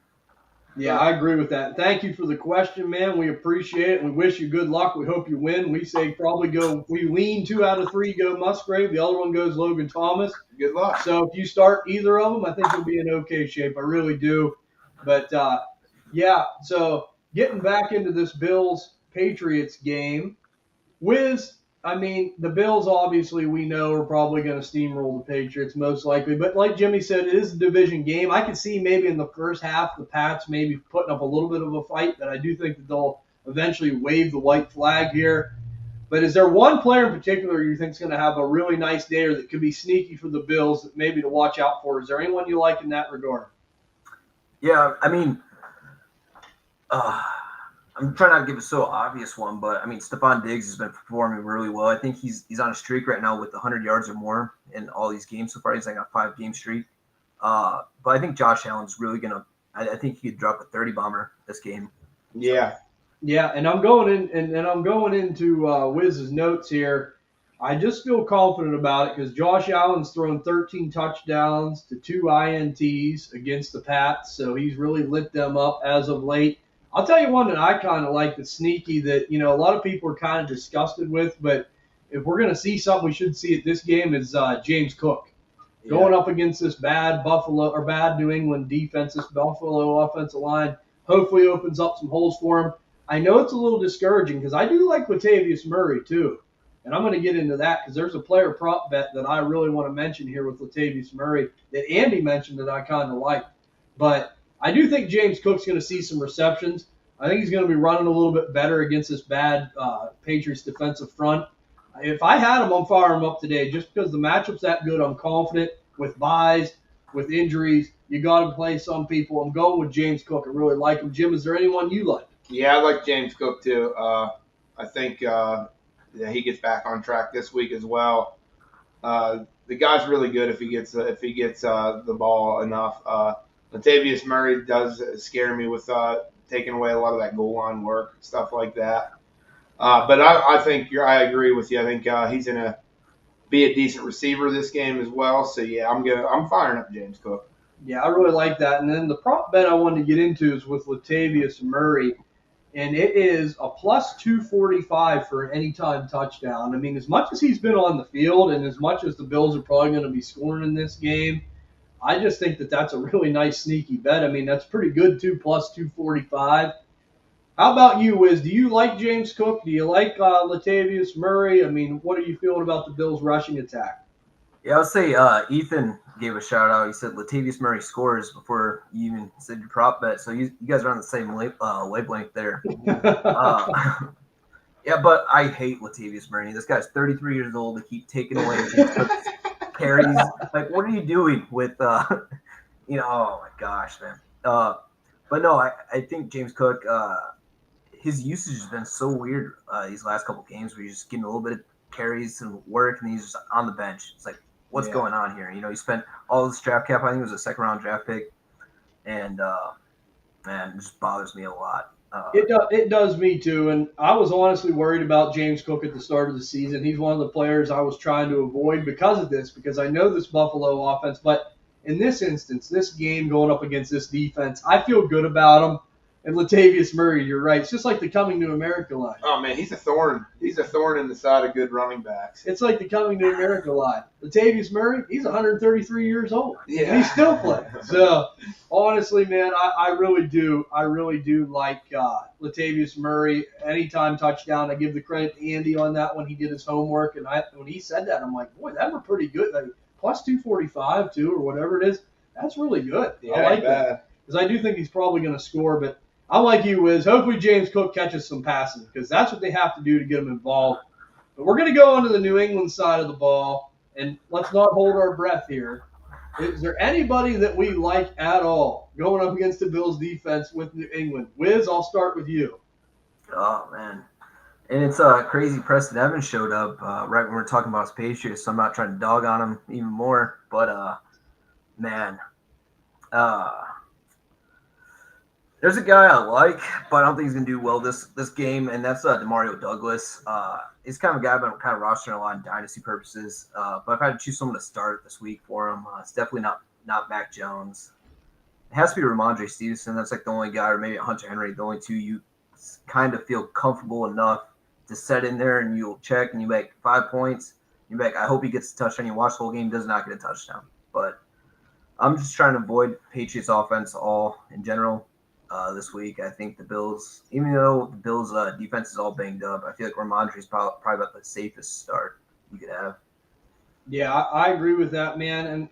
Yeah, I agree with that. Thank you for the question, man. We appreciate it. We wish you good luck. We hope you win. We say we lean 2 out of 3 go Musgrave. The other one goes Logan Thomas.
Good luck.
So if you start either of them, I think you'll be in okay shape. I really do. But, yeah, so getting back into this Bills-Patriots game, Wiz, I mean, the Bills, obviously, we know are probably going to steamroll the Patriots most likely. But like Jimmy said, it is a division game. I could see maybe in the first half the Pats maybe putting up a little bit of a fight, but I do think that they'll eventually wave the white flag here. But is there one player in particular you think is going to have a really nice day or that could be sneaky for the Bills that maybe to watch out for? Is there anyone you like in that regard?
Yeah, I mean, I'm trying not to give a so obvious one, but I mean, Stephon Diggs has been performing really well. I think he's on a streak right now with 100 yards or more in all these games so far. He's like a 5-game streak. But I think Josh Allen's really going to – I think he could drop a 30-bomber this game.
Yeah.
Yeah, and I'm going in, and I'm going into Wiz's notes here. I just feel confident about it because Josh Allen's thrown 13 touchdowns to 2 INTs against the Pats, so he's really lit them up as of late. I'll tell you one that I kind of like that's sneaky that, a lot of people are kind of disgusted with, but if we're going to see something we should see at this game is James Cook. Yeah. Going up against this bad New England defense, this Buffalo offensive line, hopefully opens up some holes for him. I know it's a little discouraging because I do like Latavius Murray too, and I'm going to get into that because there's a player prop bet that I really want to mention here with Latavius Murray that Andy mentioned that I kind of like. But I do think James Cook's going to see some receptions. I think he's going to be running a little bit better against this bad Patriots defensive front. If I had him, I'm firing him up today just because the matchup's that good. I'm confident with buys, with injuries. You got to play some people. I'm going with James Cook. I really like him. Jim, is there anyone you like?
Yeah, I like James Cook too. I think he gets back on track this week as well. The guy's really good if he gets the ball enough. Latavius Murray does scare me with taking away a lot of that goal line work, stuff like that. But I think I agree with you. I think he's going to be a decent receiver this game as well. So yeah, I'm firing up James Cook.
Yeah, I really like that. And then the prop bet I wanted to get into is with Latavius Murray. and it is a plus 245 for an anytime touchdown. I mean, as much as he's been on the field and as much as the Bills are probably going to be scoring in this game, I just think that that's a really nice sneaky bet. I mean, that's pretty good too, plus 245. How about you, Wiz? Do you like James Cook? Do you like Latavius Murray? I mean, what are you feeling about the Bills' rushing attack?
Yeah, I would say Ethan gave a shout out. He said Latavius Murray scores before you even said your prop bet. So you guys are on the same wavelength there. Yeah, but I hate Latavius Murray. This guy's 33 years old. They keep taking away James Cook's carries. Like, what are you doing with, oh my gosh, man. But no, I think James Cook, his usage has been so weird these last couple games where he's just getting a little bit of carries and work, and he's just on the bench. It's like, what's going on here? You know, he spent all this draft cap. I think it was a second-round draft pick. And, man, it just bothers me a lot.
It does me too, and I was honestly worried about James Cook at the start of the season. He's one of the players I was trying to avoid because of this, because I know this Buffalo offense. But in this instance, this game going up against this defense, I feel good about him. And Latavius Murray, you're right. It's just like the Coming to America line.
Oh, man, he's a thorn. He's a thorn in the side of good running backs.
It's like the Coming to America line. Latavius Murray, he's 133 years old.
Yeah.
And he's still playing. So, honestly, man, I really do like Latavius Murray. Anytime touchdown, I give the credit to Andy on that when he did his homework. And when he said that, I'm like, boy, that were pretty good. Like, plus 245, too, or whatever it is. That's really good.
Yeah,
I like that. Because I do think he's probably going to score, but I'm like you, Wiz. Hopefully James Cook catches some passes because that's what they have to do to get him involved. But we're going to go onto the New England side of the ball, and let's not hold our breath here. Is there anybody that we like at all going up against the Bills defense with New England? Wiz, I'll start with you.
Oh, man. And it's crazy. Preston Evans showed up right when we were talking about his Patriots, so I'm not trying to dog on him even more. But, man, there's a guy I like, but I don't think he's going to do well this game, and that's Demario Douglas. He's kind of a guy I've been kind of rostering a lot in dynasty purposes, but I've had to choose someone to start this week for him. It's definitely not Mac Jones. It has to be Ramondre Stevenson. That's like the only guy, or maybe Hunter Henry, the only two you kind of feel comfortable enough to set in there, and you'll check, and you make 5 points. You make, I hope he gets a touchdown. You watch the whole game, does not get a touchdown. But I'm just trying to avoid Patriots offense all in general. This week, I think the Bills, even though the Bills' defense is all banged up, I feel like Ramondre is probably about the safest start you could have.
Yeah, I agree with that, man. And,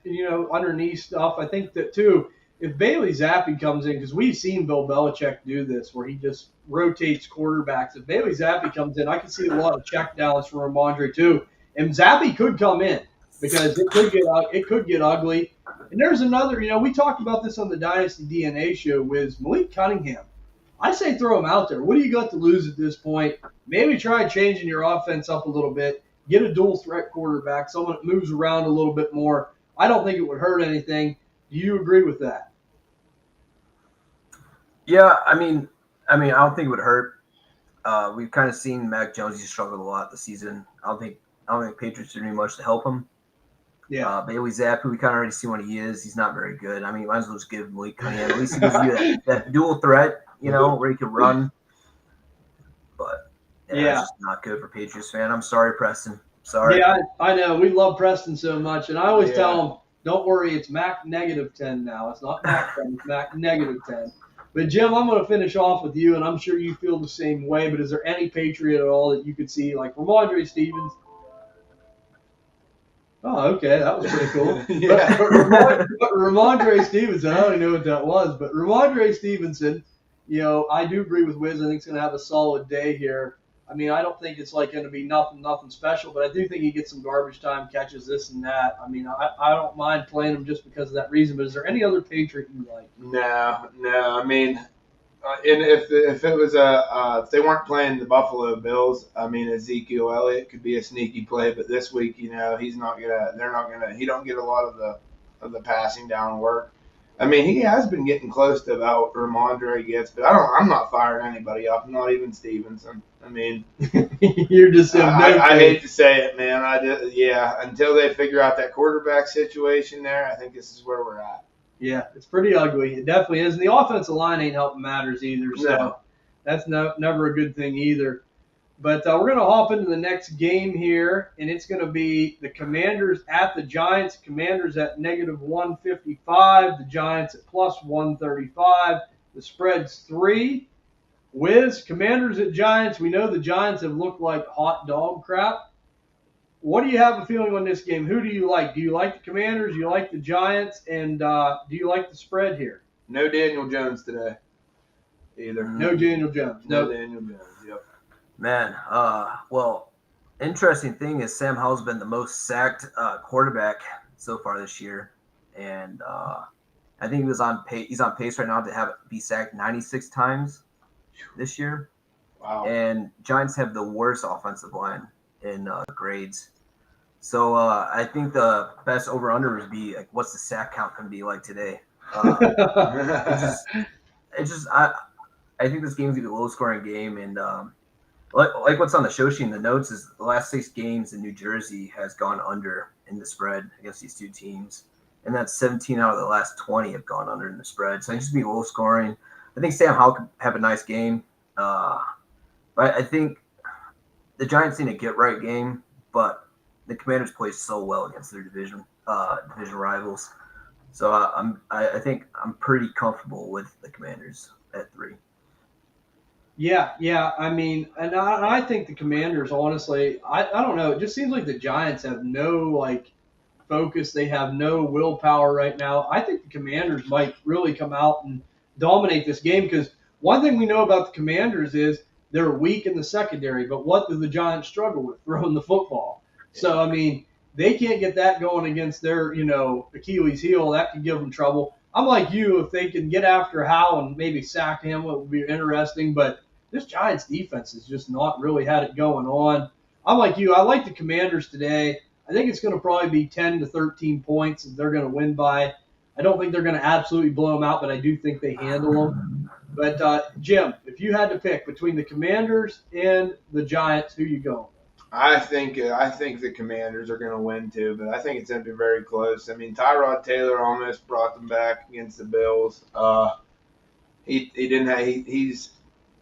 underneath stuff, I think that, too, if Bailey Zappi comes in, because we've seen Bill Belichick do this, where he just rotates quarterbacks. If Bailey Zappi comes in, I can see a lot of checkdowns for Ramondre, too. And Zappi could come in because it could get ugly. And there's another, we talked about this on the Dynasty DNA show with Malik Cunningham. I say throw him out there. What do you got to lose at this point? Maybe try changing your offense up a little bit. Get a dual threat quarterback, someone that moves around a little bit more. I don't think it would hurt anything. Do you agree with that?
Yeah, I mean, I don't think it would hurt. We've kind of seen Mac Jones. He struggled a lot this season. I don't think Patriots are doing much to help him.
Yeah.
Bailey Zappi, we kind of already see what he is. He's not very good. I mean, might as well just give Malik Cunningham. At least he gives you that dual threat, where he can run. But it's just not good for Patriots fan. I'm sorry, Preston. Sorry.
Yeah, I know. We love Preston so much. And I always tell him, don't worry, it's Mac -10 now. It's not Mac 10, it's Mac -10. But, Jim, I'm going to finish off with you, and I'm sure you feel the same way. But is there any Patriot at all that you could see, like Ramondre Stevens? Oh, okay. That was pretty cool.
Yeah.
But Ramondre Stevenson, I don't even know what that was, but Ramondre Stevenson, I do agree with Wiz. I think he's going to have a solid day here. I mean, I don't think it's like going to be nothing special, but I do think he gets some garbage time catches, this and that. I mean, I don't mind playing him just because of that reason, but is there any other Patriot you like?
No. I mean, and if it was if they weren't playing the Buffalo Bills, I mean, Ezekiel Elliott could be a sneaky play, but this week, he's not gonna. He don't get a lot of the passing down work. I mean, he has been getting close to about Ramondre gets, but I'm not firing anybody up, not even Stevenson. I mean,
you're just.
I hate to say it, man. Until they figure out that quarterback situation there, I think this is where we're at.
Yeah, it's pretty ugly. It definitely is. And the offensive line ain't helping matters either. So, That's never a good thing either. But we're going to hop into the next game here, and it's going to be the Commanders at the Giants. Commanders at -155. The Giants at +135. The spread's 3. Wiz, Commanders at Giants. We know the Giants have looked like hot dog crap. What do you have a feeling on this game? Who do you like? Do you like the Commanders? Do you like the Giants? And do you like the spread here?
No Daniel Jones today either.
No Daniel Jones.
No Daniel Jones. Yep.
Man, well, interesting thing is Sam Howell's been the most sacked quarterback so far this year, and I think he's on pace right now to be sacked 96 times this year.
Wow.
And Giants have the worst offensive line in grades. So I think the best over/under would be like, what's the sack count going to be like today? I think this game's going to be a low-scoring game, and like what's on the show sheet in the notes is the last 6 games in New Jersey has gone under in the spread against these two teams, and that's 17 out of the last 20 have gone under in the spread. So it's just be low-scoring. I think Sam Howell could have a nice game, but I think the Giants need a get-right game, but the Commanders play so well against their division rivals. So I think I'm pretty comfortable with the Commanders at 3.
Yeah. I mean, and I think the Commanders, honestly, I don't know. It just seems like the Giants have no focus. They have no willpower right now. I think the Commanders might really come out and dominate this game, because one thing we know about the Commanders is they're weak in the secondary. But what do the Giants struggle with? Throwing the football. So I mean, they can't get that going against their Achilles heel. That could give them trouble. I'm like you. If they can get after Howe and maybe sack him, it would be interesting. But this Giants defense has just not really had it going on. I'm like you. I like the Commanders today. I think it's going to probably be 10 to 13 points that they're going to win by. I don't think they're going to absolutely blow them out, but I do think they handle them. But, Jim, if you had to pick between the Commanders and the Giants, who you going with?
I think the Commanders are going to win too, but I think it's going to be very close. I mean, Tyrod Taylor almost brought them back against the Bills.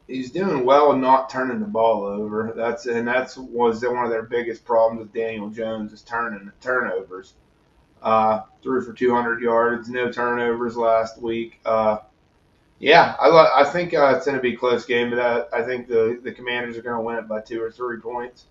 He's doing well not turning the ball over. That's was one of their biggest problems with Daniel Jones, is turnovers. Threw for 200 yards, no turnovers last week. I think it's going to be a close game, but I think the Commanders are going to win it by 2 or 3 points.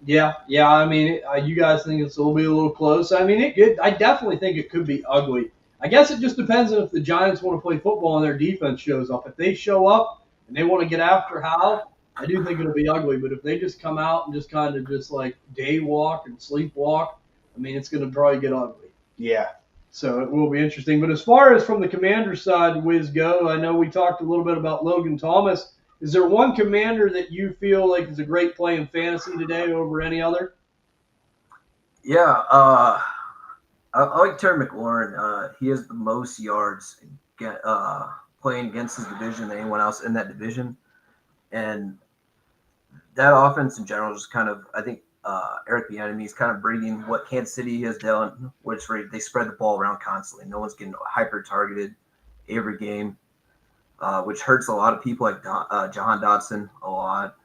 Yeah. I mean, you guys think it'll be a little close. I mean, I definitely think it could be ugly. I guess it just depends on if the Giants want to play football and their defense shows up. If they show up and they want to get after Hal, I do think it'll be ugly. But if they just come out and just kind of just like day walk and sleepwalk, I mean, it's going to probably get ugly.
Yeah.
So it will be interesting. But as far as from the Commander side, Wiz go, I know we talked a little bit about Logan Thomas. Is there one Commander that you feel like is a great play in fantasy today over any other?
Yeah, I like Terry McLaurin. He has the most yards playing against his division than anyone else in that division. And that offense in general is kind of, I think, Eric Bieniemy is kind of bringing what Kansas City has done, which they spread the ball around constantly. No one's getting hyper-targeted every game. Which hurts a lot of people like Jahan Dotson a lot.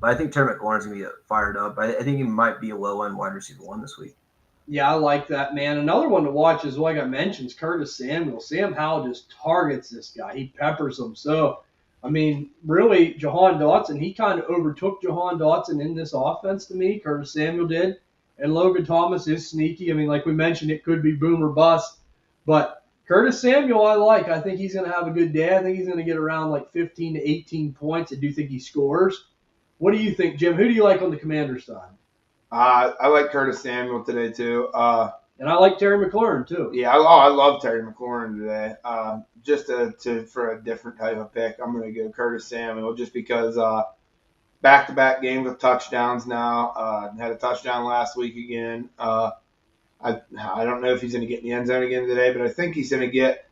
But I think Terry McLaurin's going to get fired up. I think he might be a low-end wide receiver 1 this week.
Yeah, I like that, man. Another one to watch is, like I mentioned, is Curtis Samuel. Sam Howell just targets this guy. He peppers him. So, I mean, really, Jahan Dotson, he kind of overtook Jahan Dotson in this offense to me. Curtis Samuel did. And Logan Thomas is sneaky. I mean, like we mentioned, it could be boom or bust. But Curtis Samuel, I like. I think he's going to have a good day. I think he's going to get around like 15 to 18 points. I do think he scores. What do you think, Jim? Who do you like on the Commander side?
I like Curtis Samuel today too.
And I like Terry McLaurin too.
Yeah, I love Terry McLaurin today. Just for a different type of pick, I'm going to go Curtis Samuel just because back-to-back games with touchdowns now. Had a touchdown last week again. I don't know if he's going to get in the end zone again today, but I think he's going to get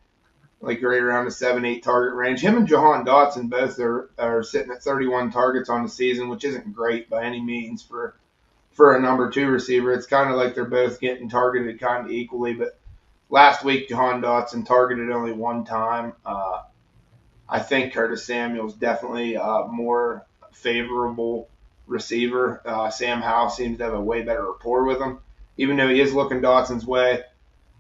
like right around the 7-8 target range. Him and Jahan Dotson both are sitting at 31 targets on the season, which isn't great by any means for a number 2 receiver. It's kind of like they're both getting targeted kind of equally. But last week, Jahan Dotson targeted only 1 time. I think Curtis Samuel's definitely a more favorable receiver. Sam Howell seems to have a way better rapport with him. Even though he is looking Dotson's way,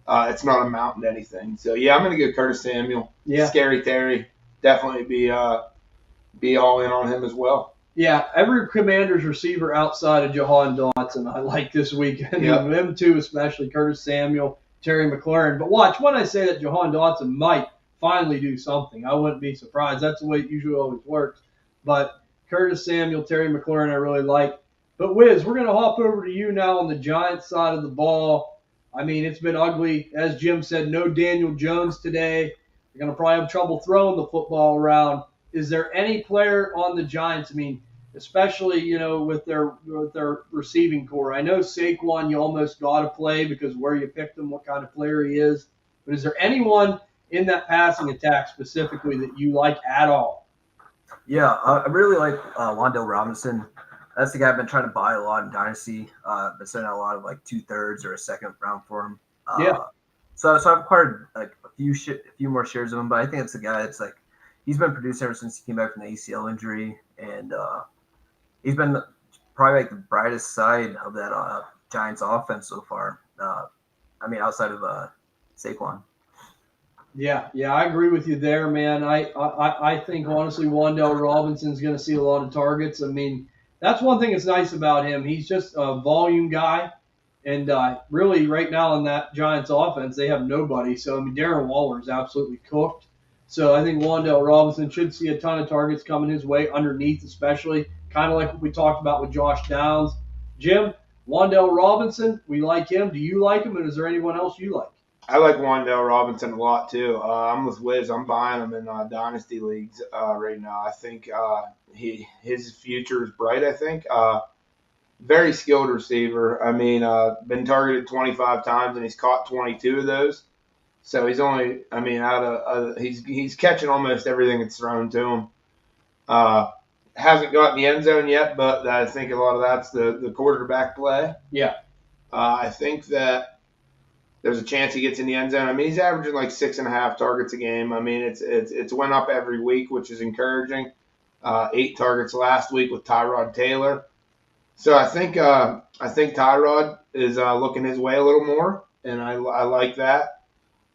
it's not amounting to anything. So, yeah, I'm going to go Curtis Samuel.
Yeah.
Scary Terry. Definitely be all in on him as well.
Yeah, every Commanders receiver outside of Jahan Dotson I like this week. I mean, them two, especially Curtis Samuel, Terry McLaurin. But watch, when I say that Jahan Dotson might finally do something, I wouldn't be surprised. That's the way it usually always works. But Curtis Samuel, Terry McLaurin, I really like. But Wiz, we're going to hop over to you now on the Giants side of the ball. I mean, it's been ugly. As Jim said, no Daniel Jones today. They're going to probably have trouble throwing the football around. Is there any player on the Giants? I mean, especially, with their receiving core. I know Saquon you almost got to play because where you picked him, what kind of player he is. But is there anyone in that passing attack specifically that you like at all?
Yeah, I really like Wan'Dale Robinson. That's the guy I've been trying to buy a lot in Dynasty. Been sending out a lot of like 2/3 or a second round for him. So I've acquired like a few more shares of him, but I think it's the guy that's like he's been producing ever since he came back from the ACL injury, and he's been probably like the brightest side of that Giants offense so far. I mean, outside of Saquon.
Yeah, I agree with you there, man. I think honestly, Wan'Dale Robinson's going to see a lot of targets. I mean, that's one thing that's nice about him. He's just a volume guy, and really right now in that Giants offense, they have nobody. So I mean, Darren Waller is absolutely cooked. So I think Wan'Dale Robinson should see a ton of targets coming his way, underneath especially, kind of like what we talked about with Josh Downs. Jim, Wan'Dale Robinson, we like him. Do you like him, and is there anyone else you like?
I like Wan'Dale Robinson a lot, too. I'm with Wiz. I'm buying him in Dynasty leagues right now. I think his future is bright, I think. Very skilled receiver. I mean, been targeted 25 times, and he's caught 22 of those. So he's only, I mean, he's catching almost everything that's thrown to him. Hasn't gotten the end zone yet, but I think a lot of that's the quarterback play.
Yeah.
I think that there's a chance he gets in the end zone. I mean, he's averaging like 6.5 targets a game. I mean, it's went up every week, which is encouraging. 8 targets last week with Tyrod Taylor. So I think Tyrod is looking his way a little more, and I like that.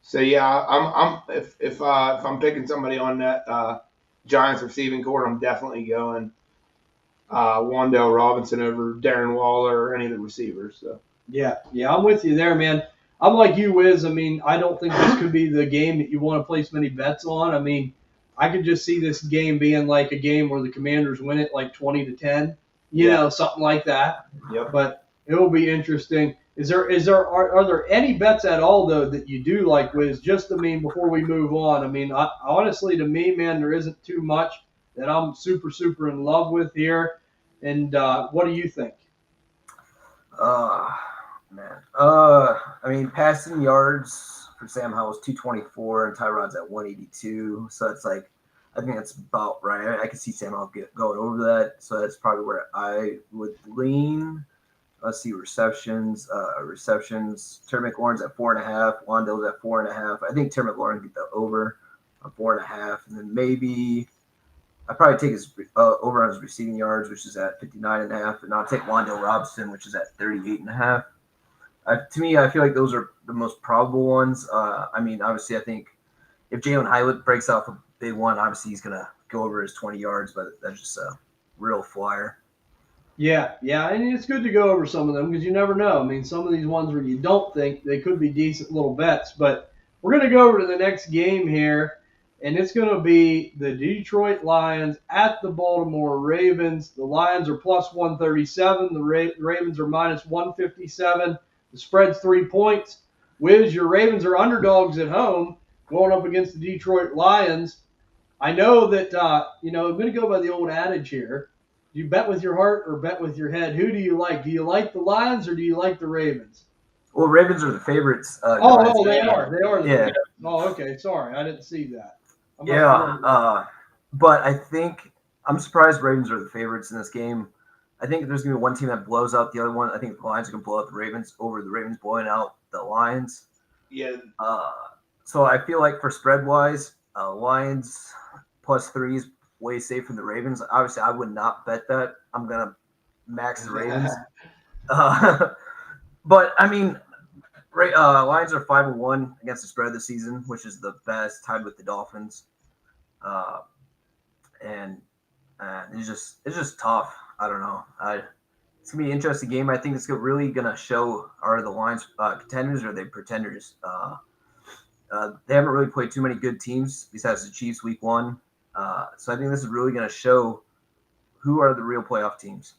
So yeah, if I'm picking somebody on that Giants receiving core, I'm definitely going Wan'Dale Robinson over Darren Waller or any of the receivers. So
yeah, I'm with you there, man. I'm like you, Wiz. I mean, I don't think this could be the game that you want to place many bets on. I mean, I could just see this game being like a game where the Commanders win it like 20-10, something like that.
Yep.
But it will be interesting. Are there any bets at all though that you do like, Wiz? Just before we move on, I mean, honestly, to me, man, there isn't too much that I'm super in love with here. And what do you think?
Man. I mean, passing yards for Sam Howell is 224 and Tyrod's at 182. So it's like, I think that's about right. I can see Sam Howell going over that. So that's probably where I would lean. Let's see, receptions. Terry McLaurin's at 4.5. Wan'Dale's at 4.5. I think Terry McLaurin get the over on 4.5. And then maybe I'd probably take his over on his receiving yards, which is at 59.5. And I'll take Wan'Dale Robinson, which is at 38.5. To me, I feel like those are the most probable ones. I mean, obviously, I think if Jalen Hyatt breaks off a big one, obviously he's going to go over his 20 yards, but that's just a real flyer.
Yeah, and it's good to go over some of them because you never know. I mean, some of these ones where you don't think they could be decent little bets. But we're going to go over to the next game here, and it's going to be the Detroit Lions at the Baltimore Ravens. The Lions are plus 137. The Ravens are minus 157. The spread's 3 points. Wiz, your Ravens are underdogs at home going up against the Detroit Lions. I know that, I'm going to go by the old adage here. Do you bet with your heart or bet with your head? Who do you like? Do you like the Lions or do you like the Ravens?
Well, Ravens are the favorites.
They are. They are.
Yeah.
Oh, okay. Sorry. I didn't see that.
But I think I'm surprised Ravens are the favorites in this game. I think there's going to be one team that blows out the other one. I think the Lions are going to blow out the Ravens over the Ravens blowing out the Lions.
Yeah.
So I feel like for spread-wise, Lions +3 is way safe for the Ravens. Obviously, I would not bet that. I'm gonna max the Ravens. But I mean, Lions are 5-1 against the spread this season, which is the best, tied with the Dolphins. And it's just tough. I don't know. It's gonna be an interesting game. I think it's really gonna show, are the Lions contenders or are they pretenders? They haven't really played too many good teams besides the Chiefs week 1. So I think this is really gonna show who are the real playoff teams.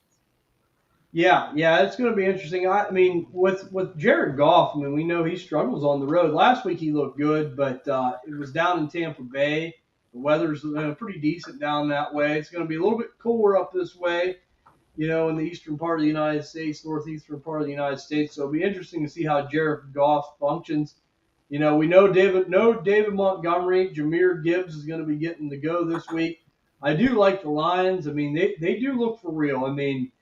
Yeah, it's going to be interesting. I mean, with Jared Goff, I mean, we know he struggles on the road. Last week he looked good, but it was down in Tampa Bay. The weather's pretty decent down that way. It's going to be a little bit cooler up this way, in the eastern part of the United States, northeastern part of the United States. So it'll be interesting to see how Jared Goff functions. We know David Montgomery, Jahmyr Gibbs is going to be getting to go this week. I do like the Lions. I mean, they do look for real. I mean,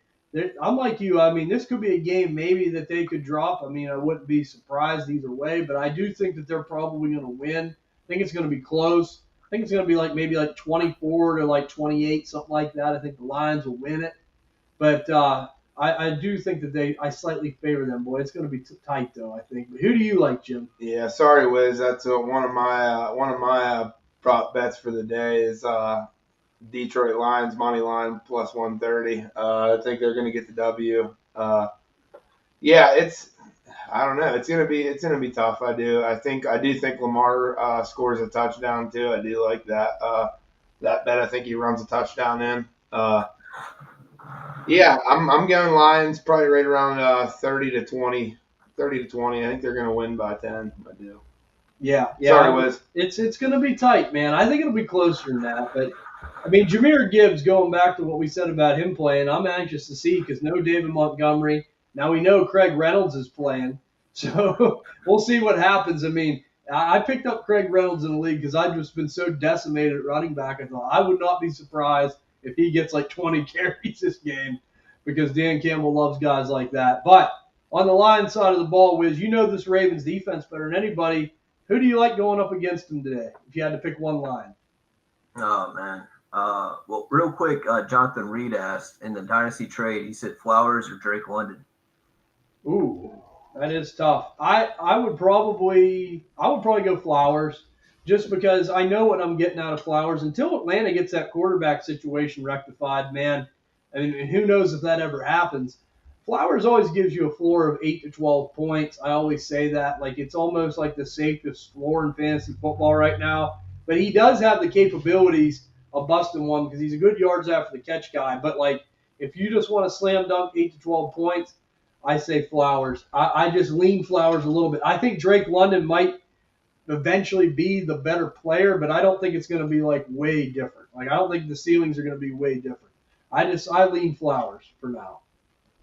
I'm like you. I mean, this could be a game maybe that they could drop. I mean, I wouldn't be surprised either way, but I do think that they're probably going to win. I think it's going to be close. I think it's going to be maybe 24 to 28, something like that. I think the Lions will win it. But I do think that I slightly favor them, boy. It's going to be tight, though, I think. But who do you like, Jim?
Yeah, sorry, Wiz. That's one of my prop bets for the day is Detroit Lions money line plus 130. I think they're going to get the W. I don't know. It's gonna be tough. I do think Lamar scores a touchdown too. I do like that bet. I think he runs a touchdown in. I'm going Lions probably right around 30 to 20. I think they're gonna win by 10. I do.
Yeah.
Sorry, Wiz.
It's going to be tight, man. I think it'll be closer than that. But, I mean, Jahmyr Gibbs, going back to what we said about him playing, I'm anxious to see because no David Montgomery. Now we know Craig Reynolds is playing. So we'll see what happens. I mean, I picked up Craig Reynolds in the league because I've just been so decimated at running back. I thought I would not be surprised if he gets 20 carries this game because Dan Campbell loves guys like that. But on the Lions side of the ball, Wiz, this Ravens defense better than anybody. Who do you like going up against them today if you had to pick one line?
Oh, man. Well, real quick, Jonathan Reed asked, in the Dynasty trade, he said Flowers or Drake London.
Ooh, that is tough. I would probably go Flowers just because I know what I'm getting out of Flowers. Until Atlanta gets that quarterback situation rectified, man, I mean, who knows if that ever happens. Flowers always gives you a floor of 8 to 12 points. I always say that. It's almost like the safest floor in fantasy football right now. But he does have the capabilities of busting one because he's a good yards after the catch guy. But, if you just want to slam dunk 8 to 12 points, I say Flowers. I just lean Flowers a little bit. I think Drake London might eventually be the better player, but I don't think it's going to be, way different. I don't think the ceilings are going to be way different. I lean Flowers for now.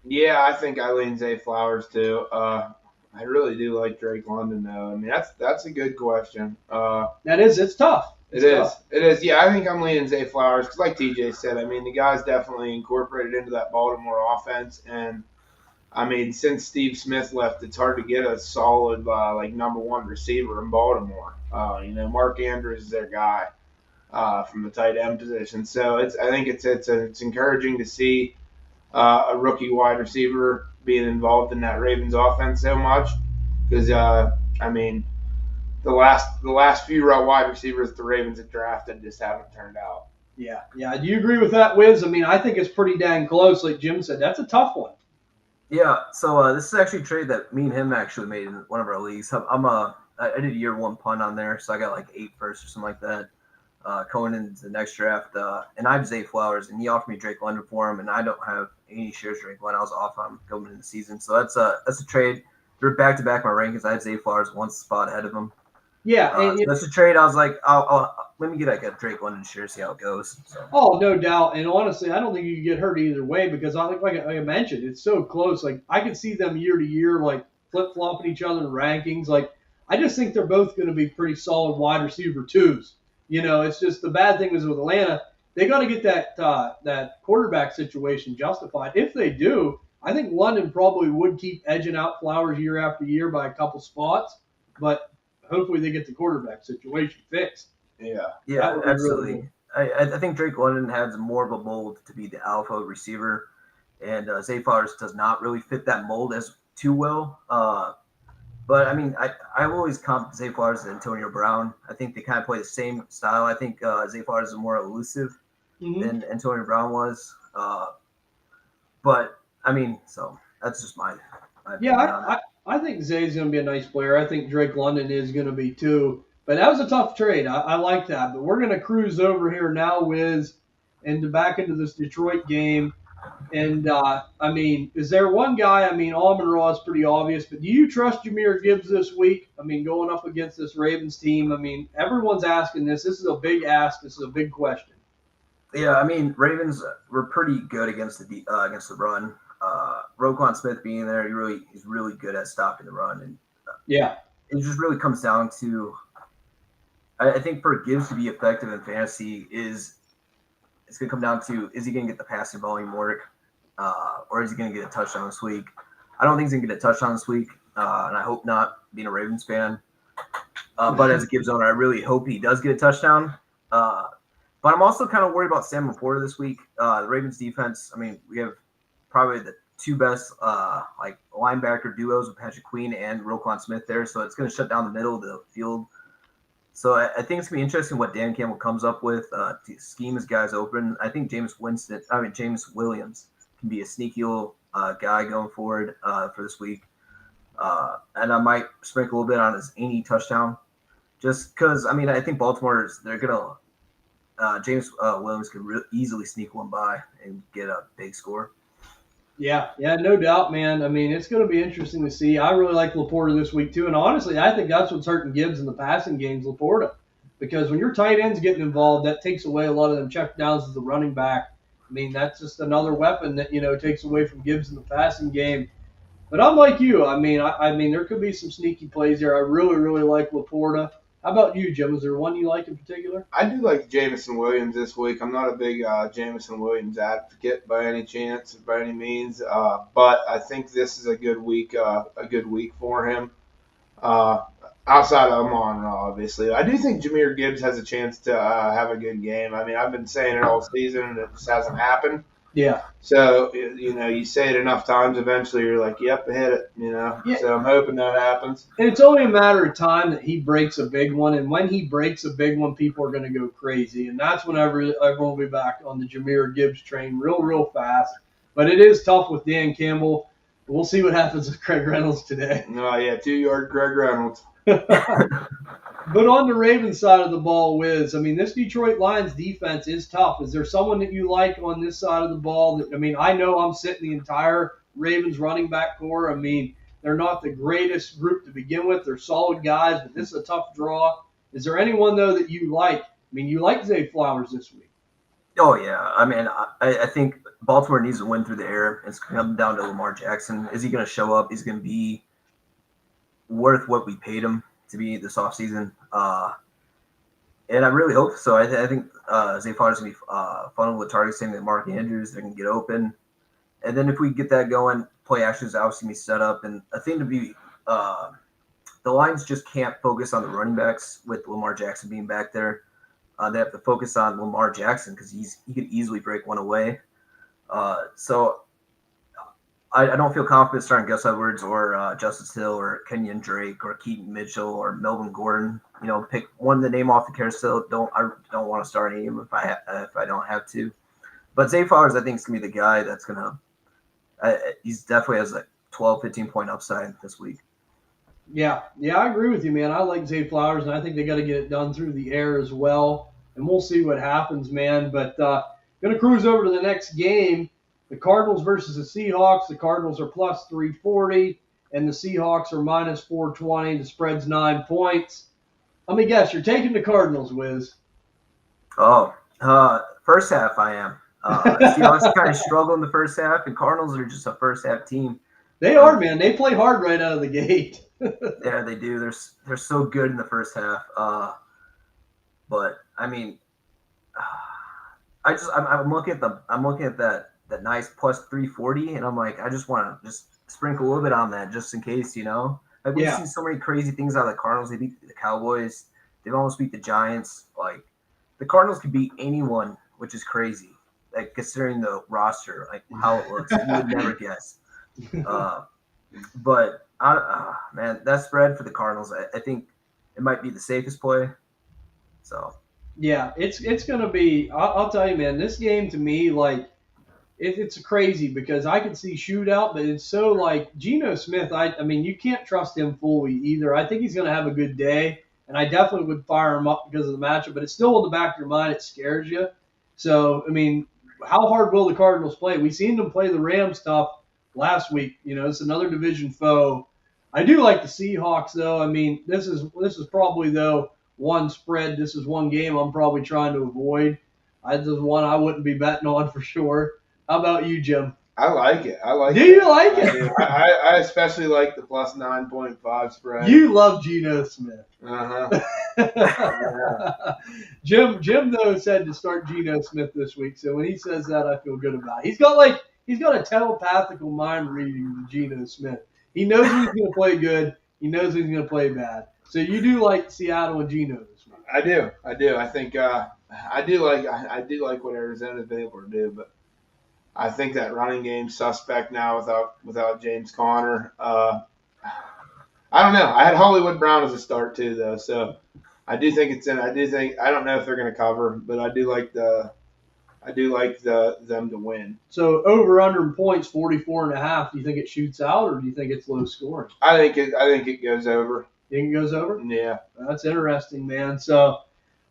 Yeah, I think I lean Zay Flowers too. I really do like Drake London though. I mean, that's a good question.
It's tough.
It is. Yeah, I think I'm leaning Zay Flowers because, like TJ said, I mean, the guy's definitely incorporated into that Baltimore offense, and I mean, since Steve Smith left, it's hard to get a solid number one receiver in Baltimore. Mark Andrews is their guy from the tight end position, so I think it's encouraging to see a rookie wide receiver being involved in that Ravens offense so much because I mean the last few wide receivers the Ravens have drafted just haven't turned out.
Yeah. Do you agree with that, Wiz? I mean, I think it's pretty dang close. Like Jim said, that's a tough one.
Yeah. So this is actually a trade that me and him actually made in one of our leagues. I did a year one punt on there, so I got 8 firsts or something like that. Going into the next draft, and I have Zay Flowers, and he offered me Drake London for him, and I don't have any shares of Drake London. I was off on him going into the season, so that's a trade. They're back to back my rankings. I had Zay Flowers one spot ahead of him.
Yeah,
so that's a trade. I was like, I'll let me get a Drake London share, see how it goes. So.
Oh, no doubt. And honestly, I don't think you can get hurt either way because like I mentioned, it's so close. I could see them year to year flip flopping each other in rankings. I just think they're both going to be pretty solid wide receiver twos. It's just the bad thing is with Atlanta, they got to get that quarterback situation justified. If they do, I think London probably would keep edging out Flowers year after year by a couple spots, but hopefully they get the quarterback situation fixed.
Yeah,
absolutely. Really I think Drake London has more of a mold to be the alpha receiver, and Zay Flowers does not really fit that mold as too well. But I mean, I always comp Zay Flowers and Antonio Brown. I think they kind of play the same style. I think Zay Flowers is more elusive
Mm-hmm.
than Antonio Brown was. But I mean, so that's just my
Yeah,
opinion on it.
I think Zay's going to be a nice player. I think Drake London is going to be too. But that was a tough trade. I like that. But we're going to cruise over here now, Wiz, and back into this Detroit game. And I mean, is there one guy? I mean, Almond Raw is pretty obvious, but do you trust Jameer Gibbs this week? I mean, going up against this Ravens team. I mean, everyone's asking this. This is a big ask. This is a big question.
Yeah, I mean, Ravens were pretty good against the run. Roquan Smith being there, he's really good at stopping the run, and
Yeah.
it just really comes down to. I think for Gibbs to be effective in fantasy it's going to come down to, is he going to get the passing volume work, or is he going to get a touchdown this week? I don't think he's going to get a touchdown this week, and I hope not, being a Ravens fan. But as a Gibbs owner, I really hope he does get a touchdown. But I'm also kind of worried about Sam Laporta this week. The Ravens defense, I mean, we have probably the two best like linebacker duos with Patrick Queen and Roquan Smith there, so it's going to shut down the middle of the field. So I think it's going to be interesting what Dan Campbell comes up with to scheme his guys open. I think James Williams can be a sneaky little guy going forward for this week. And I might sprinkle a little bit on his any touchdown just because, I mean, I think they're going to James Williams could easily sneak one by and get a big score.
Yeah, no doubt, man. I mean, it's going to be interesting to see. I really like Laporta this week, too. And honestly, I think that's what's hurting Gibbs in the passing games, Laporta. Because when your tight end's getting involved, that takes away a lot of them check downs as the running back. I mean, that's just another weapon that, takes away from Gibbs in the passing game. But I'm like you. I mean, there could be some sneaky plays there. I really, really like Laporta. How about you, Jim? Is there one you like in particular?
I do like Jameson Williams this week. I'm not a big Jameson Williams advocate by any chance, by any means, but I think this is a good week for him. Outside of Amon, obviously, I do think Jameer Gibbs has a chance to have a good game. I mean, I've been saying it all season, and it just hasn't happened.
Yeah.
So, you say it enough times, eventually you're like, yep, hit it,
Yeah.
So I'm hoping that happens.
And it's only a matter of time that he breaks a big one. And when he breaks a big one, people are going to go crazy. And that's whenever everyone will be back on the Jameer Gibbs train real fast. But it is tough with Dan Campbell. We'll see what happens with Craig Reynolds today.
Oh, yeah, 2-yard Craig Reynolds.
But on the Ravens side of the ball, Wiz, I mean, this Detroit Lions defense is tough. Is there someone that you like on this side of the ball? I mean, I know I'm sitting the entire Ravens running back core. I mean, they're not the greatest group to begin with. They're solid guys, but this is a tough draw. Is there anyone, though, that you like? I mean, you like Zay Flowers this week.
Oh, yeah. I mean, I think Baltimore needs to win through the air. It's coming down to Lamar Jackson. Is he going to show up? Is he going to be worth what we paid him to be this offseason? And I really hope so. I think Zay Flowers is going to be funneled with targets, same with Mark Andrews. They're going to get open. And then if we get that going, play action is obviously going to be set up. And a thing to be the Lions just can't focus on the running backs with Lamar Jackson being back there. They have to focus on Lamar Jackson because he could easily break one away. So I don't feel confident starting Gus Edwards or Justice Hill or Kenyon Drake or Keaton Mitchell or Melvin Gordon. Pick one to name off the carousel. I don't want to start any of them if I don't have to. But Zay Flowers, I think, is going to be the guy that's going to he's definitely has like 12, 15 point upside this week.
Yeah, I agree with you, man. I like Zay Flowers, and I think they got to get it done through the air as well. And we'll see what happens, man. But going to cruise over to the next game. The Cardinals versus the Seahawks. The Cardinals are plus 340, and the Seahawks are minus 420. The spread's 9 points. Let me guess, you're taking the Cardinals, Wiz.
Oh, first half I am. Seahawks kind of struggle in the first half, and Cardinals are just a first half team.
They are, man. They play hard right out of the gate.
Yeah, they do. They're so good in the first half. But I mean, I'm looking at that nice plus 340, and I'm like, I just want to just sprinkle a little bit on that just in case, Like we've seen so many crazy things out of the Cardinals. They beat the Cowboys. They've almost beat the Giants. Like the Cardinals could beat anyone, which is crazy. Like considering the roster, like how it looks, you would never guess. But man, that spread for the Cardinals, I think it might be the safest play. So
Yeah, it's gonna be. I'll tell you, man. This game to me, like, it's crazy because I can see shootout, but it's so like Geno Smith. I mean, you can't trust him fully either. I think he's gonna have a good day, and I definitely would fire him up because of the matchup. But it's still in the back of your mind. It scares you. So I mean, how hard will the Cardinals play? We seen them play the Rams tough last week. You know, it's another division foe. I do like the Seahawks though. I mean, this is probably though one spread. This is one game I'm probably trying to avoid. This is one I wouldn't be betting on for sure. How about you, Jim?
I like it.
Do you like it?
I especially like the plus 9.5 spread.
You love Geno Smith.
Uh-huh.
Jim though said to start Geno Smith this week, so when he says that, I feel good about it. He's got a telepathical mind reading to Geno Smith. He knows he's going to play good. He knows he's going to play bad. So you do like Seattle and Geno this week.
I do. I think I do like what Arizona's been able to do, but I think that running game suspect now without James Conner. I don't know. I had Hollywood Brown as a start too, though, so I do think it's in. I don't know if they're going to cover, but I do like them to win.
So over under in points 44.5. Do you think it shoots out, or do you think it's low scoring?
I think it goes over.
You think it goes over?
Yeah.
That's interesting, man. So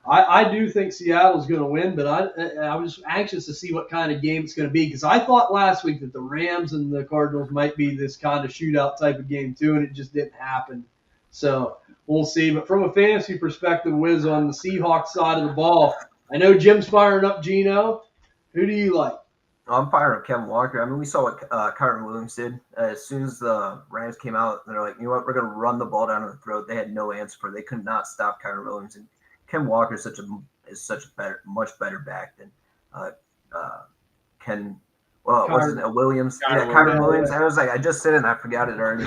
I do think Seattle's going to win, but I was anxious to see what kind of game it's going to be because I thought last week that the Rams and the Cardinals might be this kind of shootout type of game too, and it just didn't happen. So we'll see. But from a fantasy perspective, Wiz, on the Seahawks side of the ball, I know Jim's firing up Geno. Who do you like?
I'm firing up Kevin Walker. I mean, we saw what Kyron Williams did. As soon as the Rams came out, they're like, you know what, we're going to run the ball down the throat. They had no answer for it. They could not stop Kyron Williams. And Ken Walker is much better back than what's his name? Williams. Kyron Williams. I was like, I just said it and I forgot it already.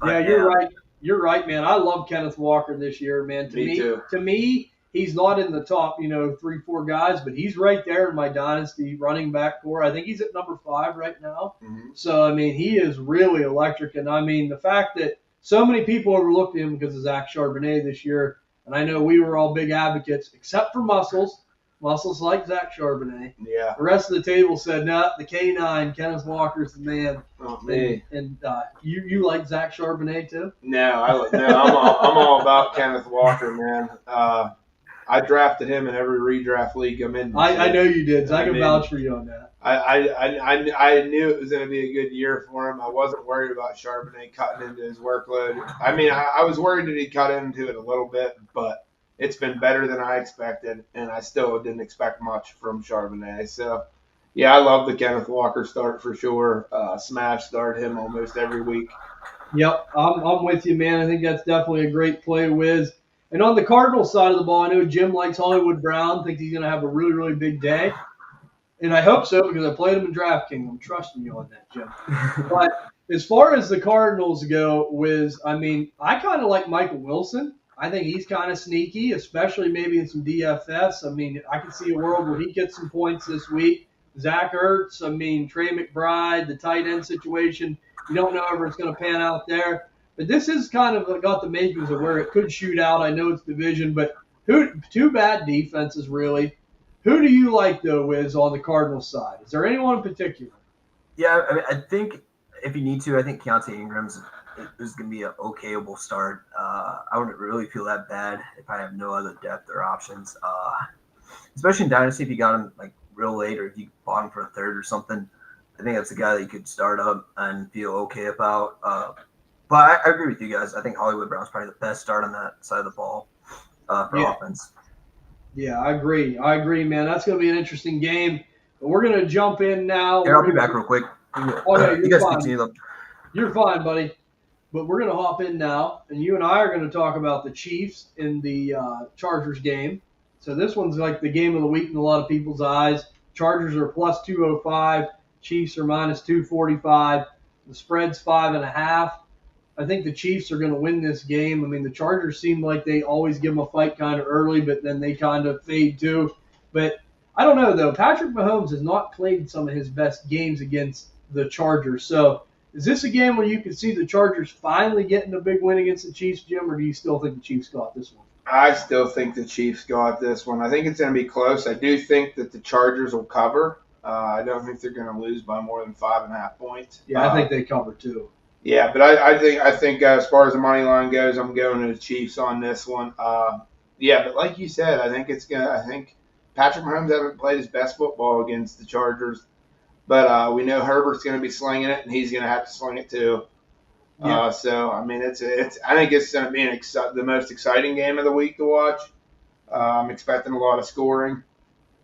You're right. You're right, man. I love Kenneth Walker this year, man. To me, he's not in the top, 3-4 guys, but he's right there in my dynasty running back core. I think he's at number 5 right now.
Mm-hmm.
So, I mean, he is really electric. And, I mean, the fact that so many people overlooked him because of Zach Charbonnet this year, and I know we were all big advocates, except for Muscles. Muscles like Zach Charbonnet.
Yeah.
The rest of the table said, no, the K9, Kenneth Walker's the man.
Oh, man.
And you like Zach Charbonnet too?
No, I'm all about Kenneth Walker, man. I drafted him in every redraft league I'm in.
I know you did. So I can vouch for you on that.
I knew it was going to be a good year for him. I wasn't worried about Charbonnet cutting into his workload. I mean, I was worried that he'd cut into it a little bit, but it's been better than I expected, and I still didn't expect much from Charbonnet. So, yeah, I love the Kenneth Walker start for sure. Smash start him almost every week.
Yep, I'm with you, man. I think that's definitely a great play, Wiz. And on the Cardinals side of the ball, I know Jim likes Hollywood Brown, thinks he's going to have a really, really big day. And I hope so because I played him in DraftKings. I'm trusting you on that, Jim. But as far as the Cardinals go, Wiz, I mean, I kind of like Michael Wilson. I think he's kind of sneaky, especially maybe in some DFS. I mean, I can see a world where he gets some points this week. Zach Ertz, I mean, Trey McBride, the tight end situation. You don't know if it's going to pan out there. But this is kind of got the makings of where it could shoot out. I know it's division, but two bad defenses, really. Who do you like, though, Wiz, on the Cardinals side? Is there anyone in particular?
Yeah, I mean, I think if you need to, I think Keontae Ingram's is going to be an okayable start. I wouldn't really feel that bad if I have no other depth or options. Especially in Dynasty, if you got him like real late or if you bought him for a third or something, I think that's a guy that you could start up and feel okay about. But I agree with you guys. I think Hollywood Brown's probably the best start on that side of the ball for offense.
Yeah, I agree, man. That's going to be an interesting game. But we're going to jump in now.
Here, I'll be back real quick.
Okay,
you guys continue though.
You're fine, buddy. But we're going to hop in now, and you and I are going to talk about the Chiefs in the Chargers game. So this one's like the game of the week in a lot of people's eyes. Chargers are plus 205. Chiefs are minus 245. The spread's 5.5. I think the Chiefs are going to win this game. I mean, the Chargers seem like they always give them a fight kind of early, but then they kind of fade too. But I don't know, though. Patrick Mahomes has not played some of his best games against the Chargers. So is this a game where you can see the Chargers finally getting a big win against the Chiefs, Jim, or do you still think the Chiefs got this one?
I still think the Chiefs got this one. I think it's going to be close. I do think that the Chargers will cover. I don't think they're going to lose by more than 5.5 points.
Yeah, I think they cover too.
Yeah, but I think as far as the money line goes, I'm going to the Chiefs on this one. Yeah, but like you said, I think Patrick Mahomes hasn't played his best football against the Chargers, but we know Herbert's going to be slinging it, and he's going to have to sling it too.
Yeah.
So I mean, I think it's going to be the most exciting game of the week to watch. I'm expecting a lot of scoring.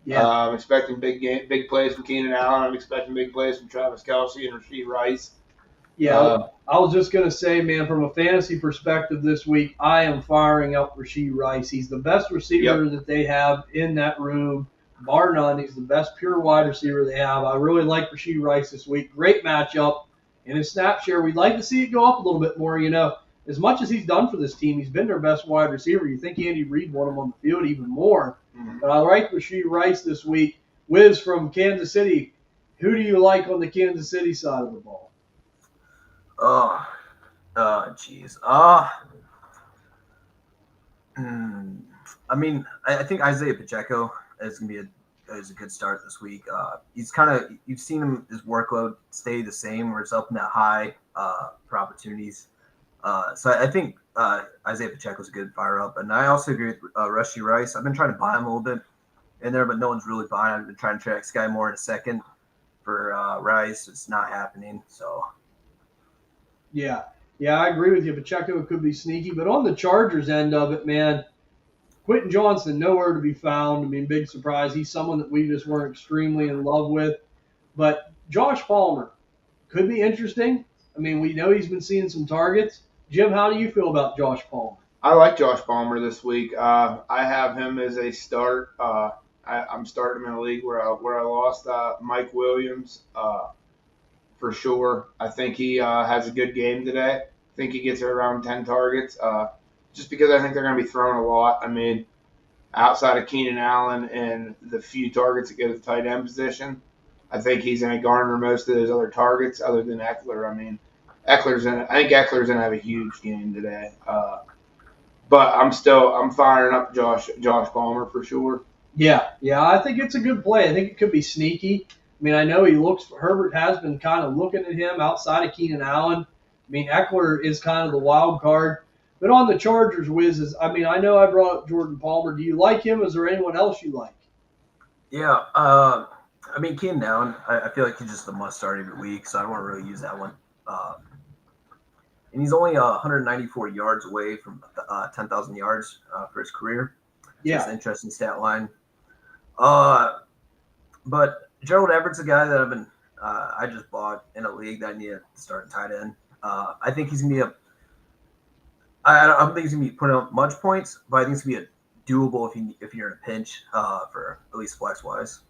Yeah.
I'm expecting big plays from Keenan Allen. I'm expecting big plays from Travis Kelce and Rashee Rice.
Yeah, I was just going to say, man, from a fantasy perspective this week, I am firing up Rashee Rice. He's the best receiver that they have in that room, bar none. He's the best pure wide receiver they have. I really like Rashee Rice this week. Great matchup. And his snap share, we'd like to see it go up a little bit more. You know, as much as he's done for this team, he's been their best wide receiver. You think Andy Reid want him on the field even more. Mm-hmm. But I like Rashee Rice this week. Wiz from Kansas City, who do you like on the Kansas City side of the ball?
Jeez. I mean, I think Isaiah Pacheco is going to be a good start this week. You've seen his workload stay the same, where it's up in that high for opportunities. So I think Isaiah Pacheco is a good fire up. And I also agree with Rashee Rice. I've been trying to buy him a little bit in there, but no one's really buying. I've been trying to track Sky Moore in a second for Rice. It's not happening. So.
Yeah, I agree with you. Pacheco could be sneaky, but on the Chargers end of it, man, Quentin Johnson nowhere to be found. I mean, big surprise. He's someone that we just weren't extremely in love with. But Josh Palmer could be interesting. I mean, we know he's been seeing some targets. Jim, how do you feel about Josh Palmer?
I like Josh Palmer this week. I have him as a start. I'm starting him in a league where I lost Mike Williams. For sure. I think he has a good game today. I think he gets around 10 targets just because I think they're going to be throwing a lot. I mean, outside of Keenan Allen and the few targets that go to the tight end position, I think he's going to garner most of those other targets other than Eckler. I mean, I think Eckler's going to have a huge game today. But I'm firing up Josh Palmer for sure.
Yeah, I think it's a good play. I think it could be sneaky. I mean, I know Herbert has been kind of looking at him outside of Keenan Allen. I mean, Eckler is kind of the wild card. But on the Chargers, I know I brought up Jordan Palmer. Do you like him? Is there anyone else you like?
Yeah, I mean, Keenan Allen, I feel like he's just a must start every week, so I don't want to really use that one. And he's only 194 yards away from 10,000 yards for his career. So it's an interesting stat line. But Gerald Everett's a guy that I just bought in a league that I need to start tight end. I think he's going to be I don't think he's going to be putting up much points, but I think it's going to be doable if you're in a pinch for at least flex-wise.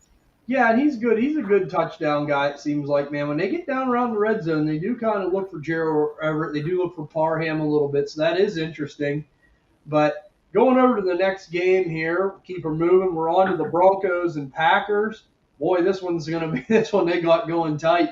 Yeah, and he's good. He's a good touchdown guy, it seems like, man. When they get down around the red zone, they do kind of look for Gerald Everett. They do look for Parham a little bit, so that is interesting. But going over to the next game here, keep her moving. We're on to the Broncos and Packers. Boy, this one they got going tight.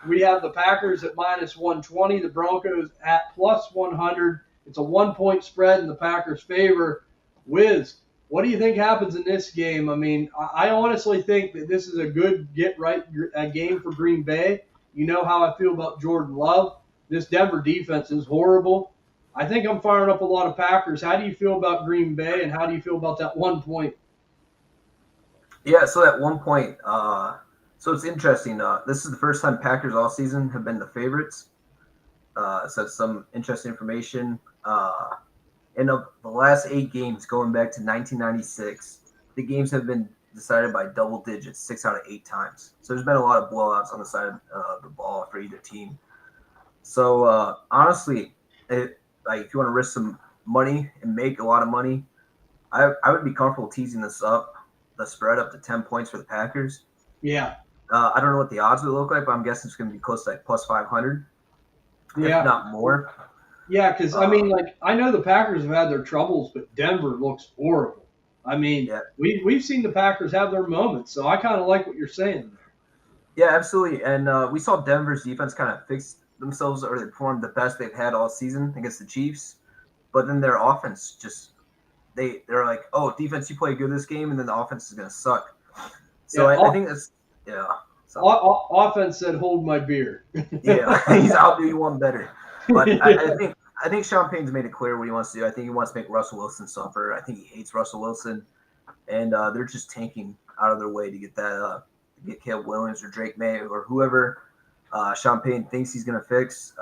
We have the Packers at minus 120, the Broncos at plus 100. It's a 1-point spread in the Packers' favor. Wiz, what do you think happens in this game? I mean, I honestly think that this is a good get-right game for Green Bay. You know how I feel about Jordan Love. This Denver defense is horrible. I think I'm firing up a lot of Packers. How do you feel about Green Bay, and how do you feel about that 1 point?
Yeah, so at 1 point, so it's interesting. This is the first time Packers all season have been the favorites. So that's some interesting information. In the last 8 games, going back to 1996, the games have been decided by double digits 6 out of 8 times. So there's been a lot of blowouts on the side of the ball for either team. So honestly, if you want to risk some money and make a lot of money, I would be comfortable teasing this up. The spread up to 10 points for the Packers.
Yeah.
I don't know what the odds would look like, but I'm guessing it's going to be close to like plus 500, if not more.
Yeah, because I mean, like I know the Packers have had their troubles, but Denver looks horrible. I mean,
Yeah.
we've seen the Packers have their moments, so I kind of like what you're saying there.
Yeah, absolutely. And we saw Denver's defense kind of fix themselves, or they performed the best they've had all season against the Chiefs. But then their offense just they're like, oh, defense, you play good this game, and then the offense is gonna suck. So
Yeah,
I think that's So
offense said, "Hold my beer."
yeah, I'll do you one better. But
Yeah.
I think Sean Payton's made it clear what he wants to do. I think he wants to make Russell Wilson suffer. I think he hates Russell Wilson, and they're just tanking out of their way to get get Caleb Williams or Drake May or whoever Sean Payton thinks he's gonna fix.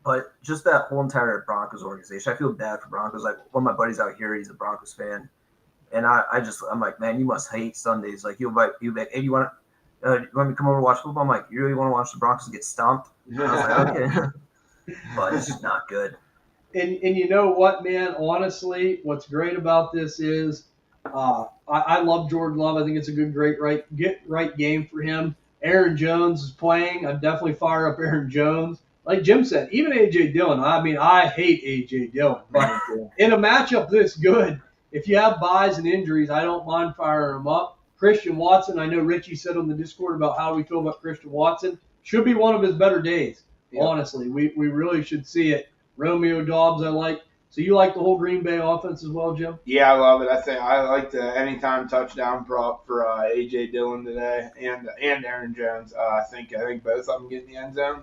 But just that whole entire Broncos organization, I feel bad for Broncos. Like one of my buddies out here, he's a Broncos fan, and I'm like, man, you must hate Sundays. Like you'll be like, hey, you want me to come over and watch football? I'm like, you really want to watch the Broncos get stomped? And I was like, okay. But it's just not good.
And you know what, man? Honestly, what's great about this is I love Jordan Love. I think it's a good, right game for him. Aaron Jones is playing. I'd definitely fire up Aaron Jones. Like Jim said, even A.J. Dillon. I mean, I hate A.J. Dillon. But in a matchup this good, if you have buys and injuries, I don't mind firing him up. Christian Watson, I know Richie said on the Discord about how we feel about Christian Watson. Should be one of his better days. Yeah. Honestly, we really should see it. Romeo Dobbs, I like. So you like the whole Green Bay offense as well, Jim?
Yeah, I love it. I think I like the anytime touchdown prop for A.J. Dillon today and Aaron Jones. I think both of them get in the end zone.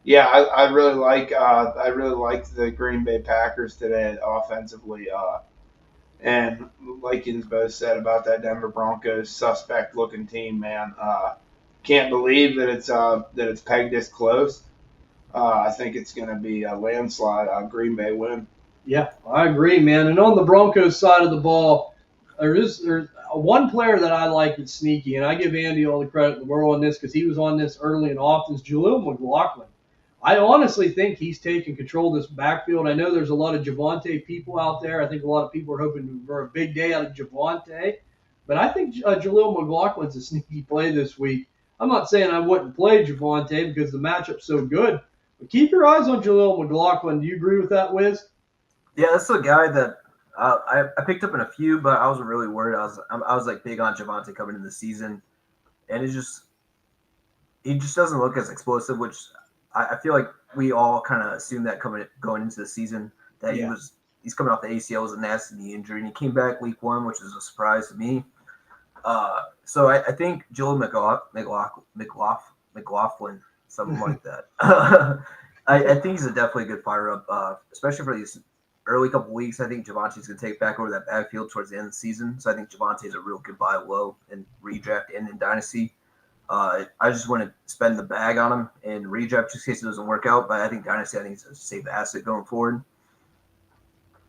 Yeah, I really like the Green Bay Packers today offensively. And like you both said about that Denver Broncos suspect looking team, man. Can't believe that it's pegged this close. I think it's going to be a landslide Green Bay win.
Yeah, I agree, man. And on the Broncos side of the ball, there's one player that I like that's sneaky, and I give Andy all the credit in the world on this because he was on this early and often, is Jaleel McLaughlin. I honestly think he's taking control of this backfield. I know there's a lot of Javonte people out there. I think a lot of people are hoping for a big day out of Javonte. But I think Jaleel McLaughlin's a sneaky play this week. I'm not saying I wouldn't play Javonte because the matchup's so good. But keep your eyes on Jaleel McLaughlin. Do you agree with that, Wiz?
Yeah, that's the guy that I picked up in a few, but I wasn't really worried. I was like big on Javonte coming into the season, and he just doesn't look as explosive, which I feel like we all kind of assumed that going into the season that he's coming off the ACL with a nasty knee injury, and he came back week 1, which is a surprise to me. So I think Jaleel McLaughlin, something like that. I think he's definitely a good fire up, especially for these early couple weeks. I think Javonte's going to take back over that backfield towards the end of the season. So I think Javonte's a real good buy low in redraft and in dynasty. I just want to spend the bag on him and redraft just in case it doesn't work out. But I think dynasty, it's a safe asset going forward.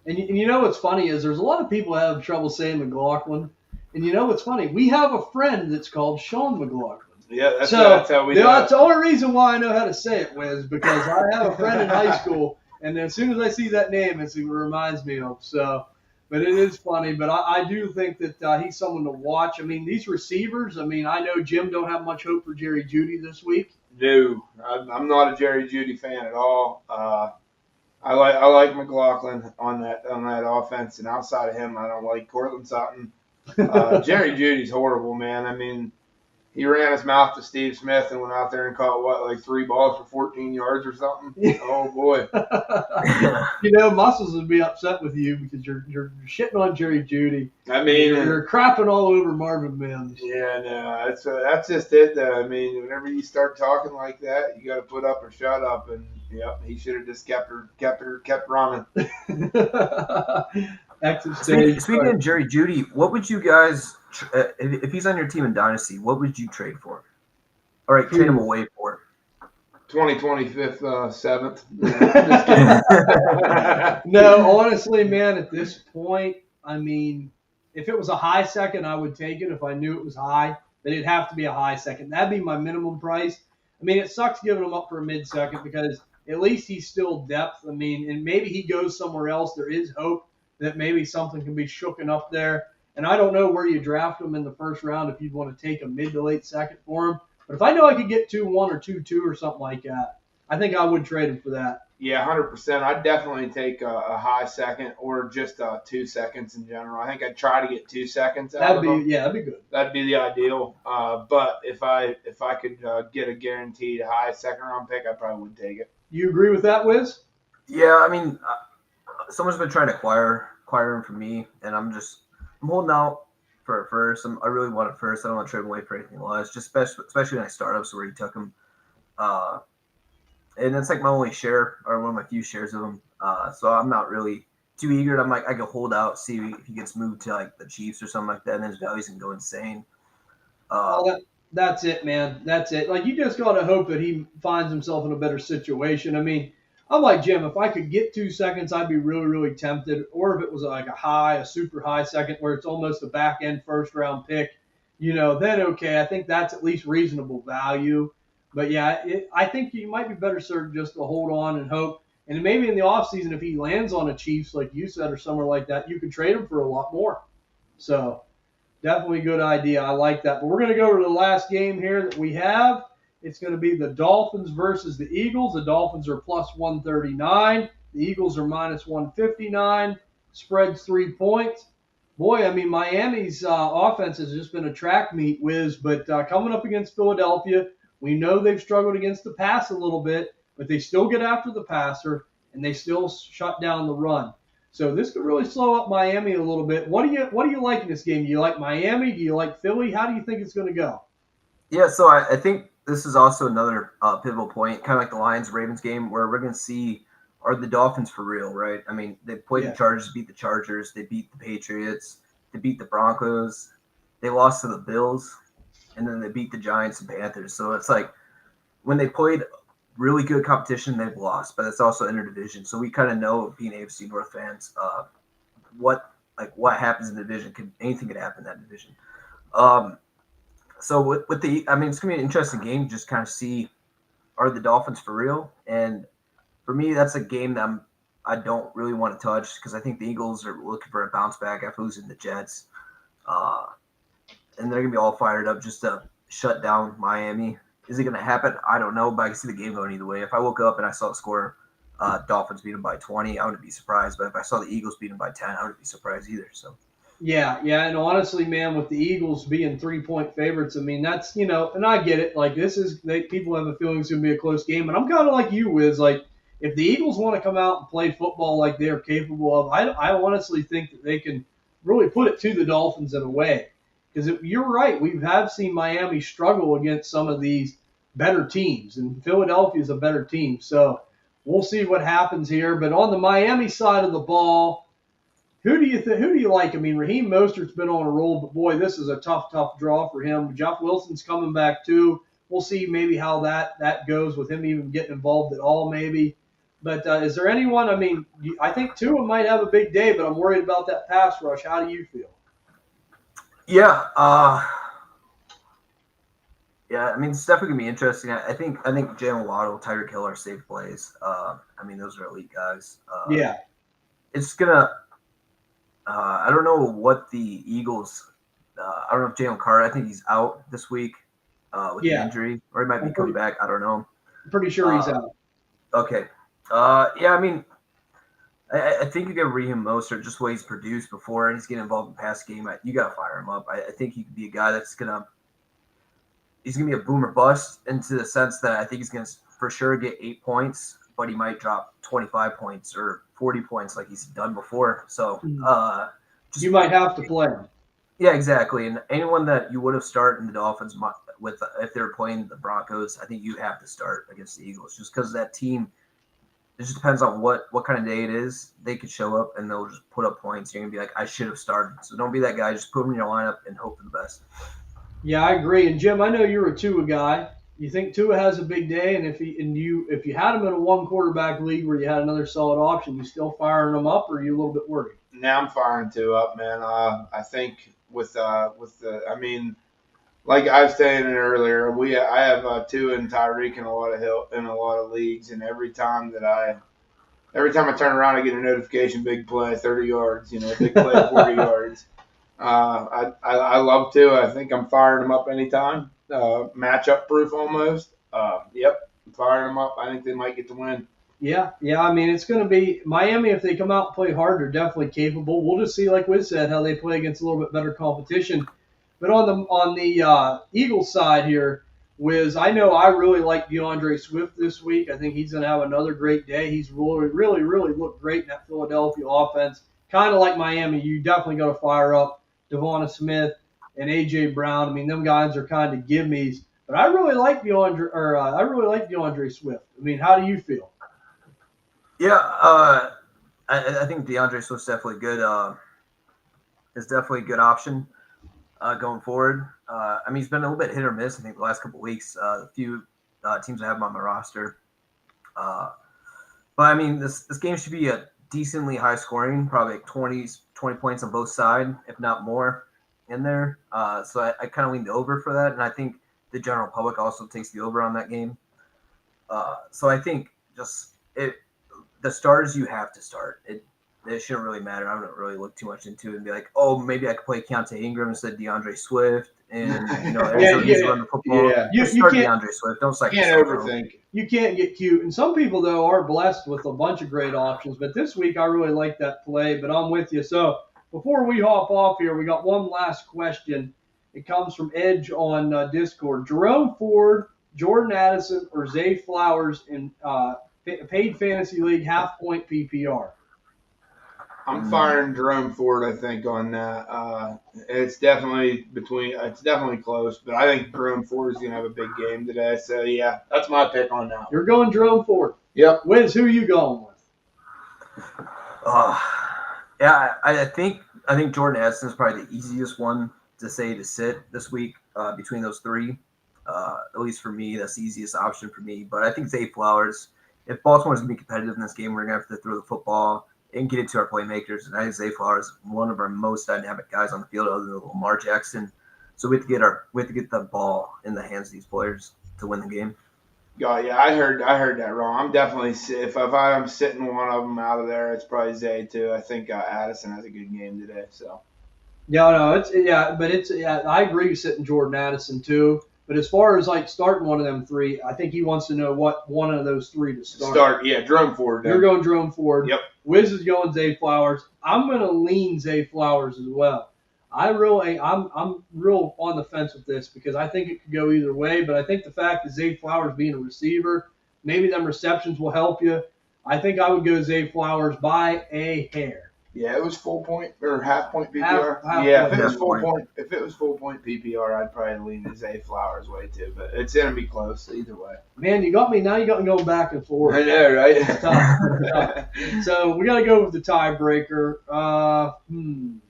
And you know what's funny is there's a lot of people that have trouble saying McLaughlin. And you know what's funny? We have a friend that's called Sean McLaughlin.
Yeah, that's how we do it.
That's the only reason why I know how to say it, Wiz, because I have a friend in high school, and as soon as I see that name, it's what it reminds me of. So, but it is funny. But I do think that he's someone to watch. I mean, these receivers, I know Jim don't have much hope for Jerry Jeudy this week.
No, I'm not a Jerry Jeudy fan at all. I like McLaughlin on that offense, and outside of him, I don't like Cortland Sutton. Jerry Jeudy's horrible, man. I mean, he ran his mouth to Steve Smith and went out there and caught 3 balls for 14 yards or something. Oh boy!
Muscles would be upset with you because you're shitting on Jerry Jeudy.
I mean,
you're crapping all over Marvin Mims.
Yeah, no, that's just it. Though. I mean, whenever you start talking like that, you got to put up or shut up. And he should have just kept running.
Speaking of Jerry Jeudy, what would you guys, if he's on your team in Dynasty, what would you trade for? All right, trade him away for.
2025 7th.
No, honestly, man, at this point, I mean, if it was a high second, I would take it if I knew it was high. But it'd have to be a high second. That'd be my minimum price. I mean, it sucks giving him up for a mid-second because at least he's still depth. I mean, and maybe he goes somewhere else. There is hope that maybe something can be shooken up there. And I don't know where you draft him in the first round if you'd want to take a mid to late second for him. But if I know I could get 2-1 or 2-2 or something like that, I think I would trade him for that.
Yeah, 100%. I'd definitely take a high second or just 2 seconds in general. I think I'd try to get 2 seconds out of them.
That'd be good.
That'd be the ideal. But if I could get a guaranteed high second round pick, I probably would take it.
You agree with that, Wiz?
Yeah, I mean, someone's been trying to acquire him from me, and I'm holding out for a first. I really want a first. I don't want to trade him away for anything less. Just especially when I startups where he took him. And it's like my only share or one of my few shares of him. So I'm not really too eager. I'm like, I could hold out, see if he gets moved to like the Chiefs or something like that, and then his values can go insane.
That's it, man. That's it. Like, you just got to hope that he finds himself in a better situation. I mean, I'm like Jim. If I could get 2 seconds, I'd be really, really tempted. Or if it was like a super high second where it's almost a back end first round pick, then okay. I think that's at least reasonable value. But yeah, I think you might be better served just to hold on and hope. And maybe in the offseason, if he lands on a Chiefs, like you said, or somewhere like that, you could trade him for a lot more. So definitely a good idea. I like that. But we're going to go to the last game here that we have. It's going to be the Dolphins versus the Eagles. The Dolphins are plus 139. The Eagles are minus 159. Spreads 3 points. Boy, I mean, Miami's offense has just been a track meet, Wiz. But coming up against Philadelphia, we know they've struggled against the pass a little bit, but they still get after the passer, and they still shut down the run. So this could really slow up Miami a little bit. What do you like in this game? Do you like Miami? Do you like Philly? How do you think it's going to go?
Yeah, so I think this is also another pivotal point, kind of like the Lions-Ravens game, where we're going to see, are the Dolphins for real, right? I mean, they played the Chargers, beat the Chargers, they beat the Patriots, they beat the Broncos, they lost to the Bills, and then they beat the Giants and Panthers. So it's like when they played really good competition, they've lost, but it's also interdivision. So we kind of know, being AFC North fans, what happens in the division. Anything could happen in that division. So with I mean, it's gonna be an interesting game. Just kind of see, are the Dolphins for real? And for me, that's a game that I don't really want to touch because I think the Eagles are looking for a bounce back after losing the Jets, and they're gonna be all fired up just to shut down Miami. Is it going to happen? I don't know, but I can see the game going either way. If I woke up and I saw the score, Dolphins beat them by 20, I wouldn't be surprised. But if I saw the Eagles beat them by 10, I wouldn't be surprised either. So.
Yeah, and honestly, man, with the Eagles being 3-point favorites, I mean, that's, and I get it. Like, people have a feeling it's going to be a close game. And I'm kind of like you, Wiz. Like, if the Eagles want to come out and play football like they're capable of, I honestly think that they can really put it to the Dolphins in a way. Because you're right. We have seen Miami struggle against some of these better teams, and Philadelphia is a better team. So we'll see what happens here. But on the Miami side of the ball, who do you like? I mean, Raheem Mostert's been on a roll, but boy, this is a tough draw for him. Jeff Wilson's coming back too. We'll see maybe how that goes with him even getting involved at all, maybe. But is there anyone? I mean, I think Tua might have a big day, but I'm worried about that pass rush. How do you feel?
Yeah, I mean, it's definitely gonna be interesting. I think Jalen Waddle, Tyreek Hill are safe plays. I mean, those are elite guys. It's gonna. I don't know what the Eagles. I don't know if Jalen Carter. I think he's out this week with an injury, or he might be coming back. I don't know.
I'm pretty sure he's out.
Okay. I mean, I think you get Raheem Mostert just the way he's produced before, and he's getting involved in the pass game. You got to fire him up. I think he could be a guy that's he's going to be a boomer bust into the sense that I think he's going to for sure get 8 points, but he might drop 25 points or 40 points like he's done before. So
you might have to play him.
Yeah, exactly. And anyone that you would have started in the Dolphins with if they were playing the Broncos, I think you have to start against the Eagles just because that team. It just depends on what kind of day it is. They could show up and they'll just put up points. You're gonna be like, I should have started. So don't be that guy. Just put them in your lineup and hope for the best.
Yeah, I agree. And Jim, I know you're a Tua guy. You think Tua has a big day, and if you had him in a one quarterback league where you had another solid option, you still firing him up, or are you a little bit worried?
Now I'm firing Tua up, man. I think with the I mean, like I was saying earlier, I have Tua and Tyreek in a lot of leagues, and every time I turn around, I get a notification, big play, 30 yards, big play, 40 yards. I love Tua. I think I'm firing him up anytime. Matchup proof almost. Yep, I'm firing him up. I think they might get the win.
Yeah, yeah. I mean, it's going to be Miami. If they come out and play hard, they're definitely capable. We'll just see, like Wiz said, how they play against a little bit better competition. But on the Eagles side here, Wiz, I know I really like DeAndre Swift this week. I think he's going to have another great day. He's really, really, really looked great in that Philadelphia offense. Kind of like Miami, you definitely got to fire up Devonta Smith and AJ Brown. I mean, them guys are kind of gimmies. But I really like DeAndre Swift. I mean, how do you feel?
Yeah, I think DeAndre Swift's definitely good. Is definitely a good option going forward. I mean, he's been a little bit hit or miss. I think the last couple of weeks, a few teams I have him on my roster. But I mean, this game should be a decently high scoring, probably like 20 points on both sides, if not more, in there. So I kind of lean the over for that, and I think the general public also takes the over on that game. So I think just the starters you have to start. It shouldn't really matter. I don't really look too much into it and be like, oh, maybe I could play Keontae Ingram instead of DeAndre Swift, and Arizona needs to run the football.
Yeah.
You start DeAndre Swift. Don't psych
Can't
yourself out.
overthink.
You can't get cute. And some people, though, are blessed with a bunch of great options. But this week, I really like that play. But I'm with you. So before we hop off here, we got one last question. It comes from Edge on Discord. Jerome Ford, Jordan Addison, or Zay Flowers in paid fantasy league half-point PPR?
I'm firing Jerome Ford, I think, on that. It's definitely close, but I think Jerome Ford is going to have a big game today. So, yeah, that's my pick on that.
You're going Jerome Ford.
Yep.
Wiz, who are you going with?
Yeah, I think Jordan Addison is probably the easiest one to say to sit this week between those three. At least for me, that's the easiest option for me. But I think Zay Flowers, if Baltimore's going to be competitive in this game, we're going to have to throw the football and get it to our playmakers. And I think Zay Flowers is one of our most dynamic guys on the field other than Lamar Jackson. So we have to get the ball in the hands of these players to win the game.
Yeah, I heard that wrong. I'm definitely if I'm sitting one of them out of there, it's probably Zay too. I think Addison has a good game today. So
Yeah, no, I agree sitting Jordan Addison too. But as far as like starting one of them three, I think he wants to know what one of those three to start.
Yeah, Jerome Ford.
You're going Jerome Ford.
Yep.
Wiz is going Zay Flowers. I'm going to lean Zay Flowers as well. I'm real on the fence with this because I think it could go either way. But I think the fact that Zay Flowers being a receiver, maybe them receptions will help you. I think I would go Zay Flowers by a hair.
Yeah, it was full point or half point PPR.
Half
If it was full point PPR, I'd probably lean the Zay Flowers way too. But it's gonna be close either way.
Man, you got me going back and forth.
I know, right?
It's tough. So we got to go with the tiebreaker. I'm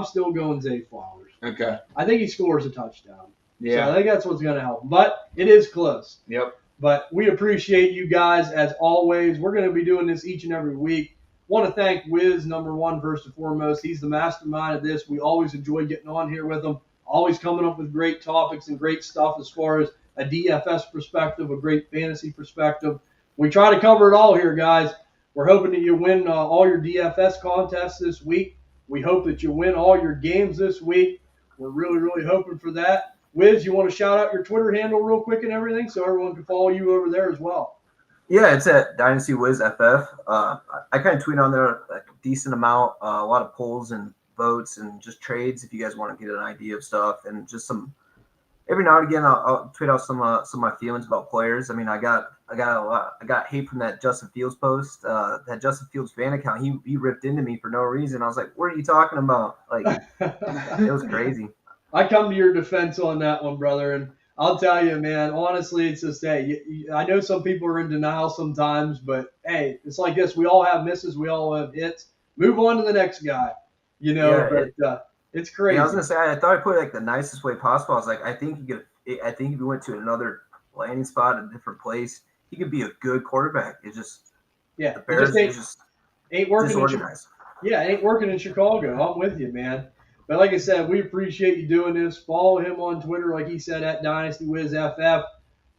still going Zay Flowers.
Okay.
I think he scores a touchdown.
Yeah.
So I think that's what's going to help. But it is close.
Yep.
But we appreciate you guys as always. We're going to be doing this each and every week. Want to thank Wiz, number one, first and foremost. He's the mastermind of this. We always enjoy getting on here with him. Always coming up with great topics and great stuff as far as a DFS perspective, a great fantasy perspective. We try to cover it all here, guys. We're hoping that you win all your DFS contests this week. We hope that you win all your games this week. We're really, really hoping for that. Wiz, you want to shout out your Twitter handle real quick and everything so everyone can follow you over there as well?
Yeah, it's at DynastyWizFF. I kind of tweet on there a decent amount, a lot of polls and votes and just trades if you guys want to get an idea of stuff and just some. Every now and again, I'll tweet out some of my feelings about players. I mean, I got hate from that Justin Fields post. That Justin Fields fan account, he ripped into me for no reason. I was like, "What are you talking about?" Like, it was crazy.
I come to your defense on that one, brother, and I'll tell you, man. Honestly, it's just I know some people are in denial sometimes, but hey, it's like this. We all have misses. We all have hits. Move on to the next guy. It's crazy.
Yeah, I was gonna say I thought I put it like the nicest way possible. I was like, I think if he went to another landing spot, a different place, he could be a good quarterback. It's just
the
Bears
ain't working.
Disorganized.
It ain't working in Chicago. I'm with you, man. But like I said, we appreciate you doing this. Follow him on Twitter, like he said, at DynastyWizFF.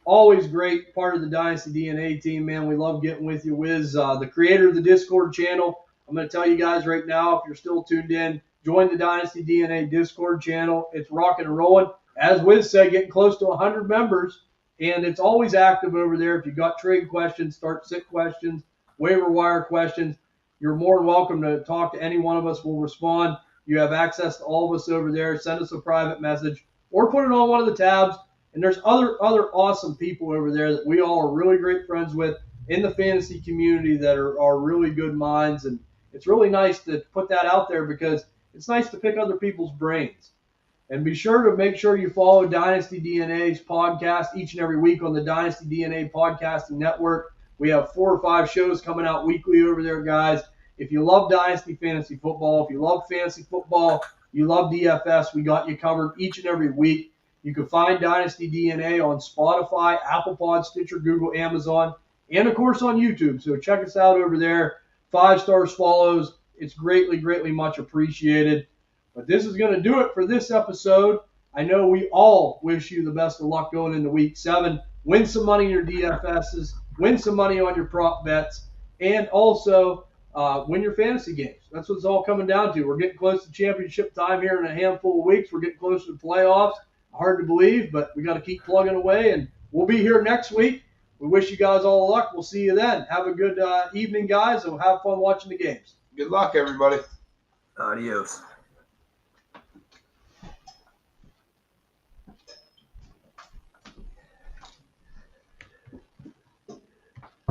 Always great part of the Dynasty DNA team, man. We love getting with you, Wiz, the creator of the Discord channel. I'm going to tell you guys right now, if you're still tuned in, join the Dynasty DNA Discord channel. It's rocking and rolling. As Wiz said, getting close to 100 members. And it's always active over there. If you've got trade questions, start sit questions, waiver wire questions, you're more than welcome to talk to any one of us. We'll respond. You have access to all of us over there. Send us a private message or put it on one of the tabs. And there's other awesome people over there that we all are really great friends with in the fantasy community that are really good minds. And it's really nice to put that out there because it's nice to pick other people's brains. And be sure to make sure you follow Dynasty DNA's podcast each and every week on the Dynasty DNA Podcasting Network. We have 4 or 5 shows coming out weekly over there, guys. If you love Dynasty Fantasy Football, if you love fantasy football, you love DFS, we got you covered each and every week. You can find Dynasty DNA on Spotify, Apple Pod, Stitcher, Google, Amazon, and, of course, on YouTube. So check us out over there. 5-star swallows. It's greatly, greatly much appreciated. But this is going to do it for this episode. I know we all wish you the best of luck going into Week 7. Win some money in your DFSs. Win some money on your prop bets. And also win your fantasy games. That's what it's all coming down to. We're getting close to championship time here in a handful of weeks. We're getting closer to playoffs. Hard to believe, but we got to keep plugging away. And we'll be here next week. We wish you guys all the luck. We'll see you then. Have a good evening, guys, and have fun watching the games.
Good luck, everybody.
Adios.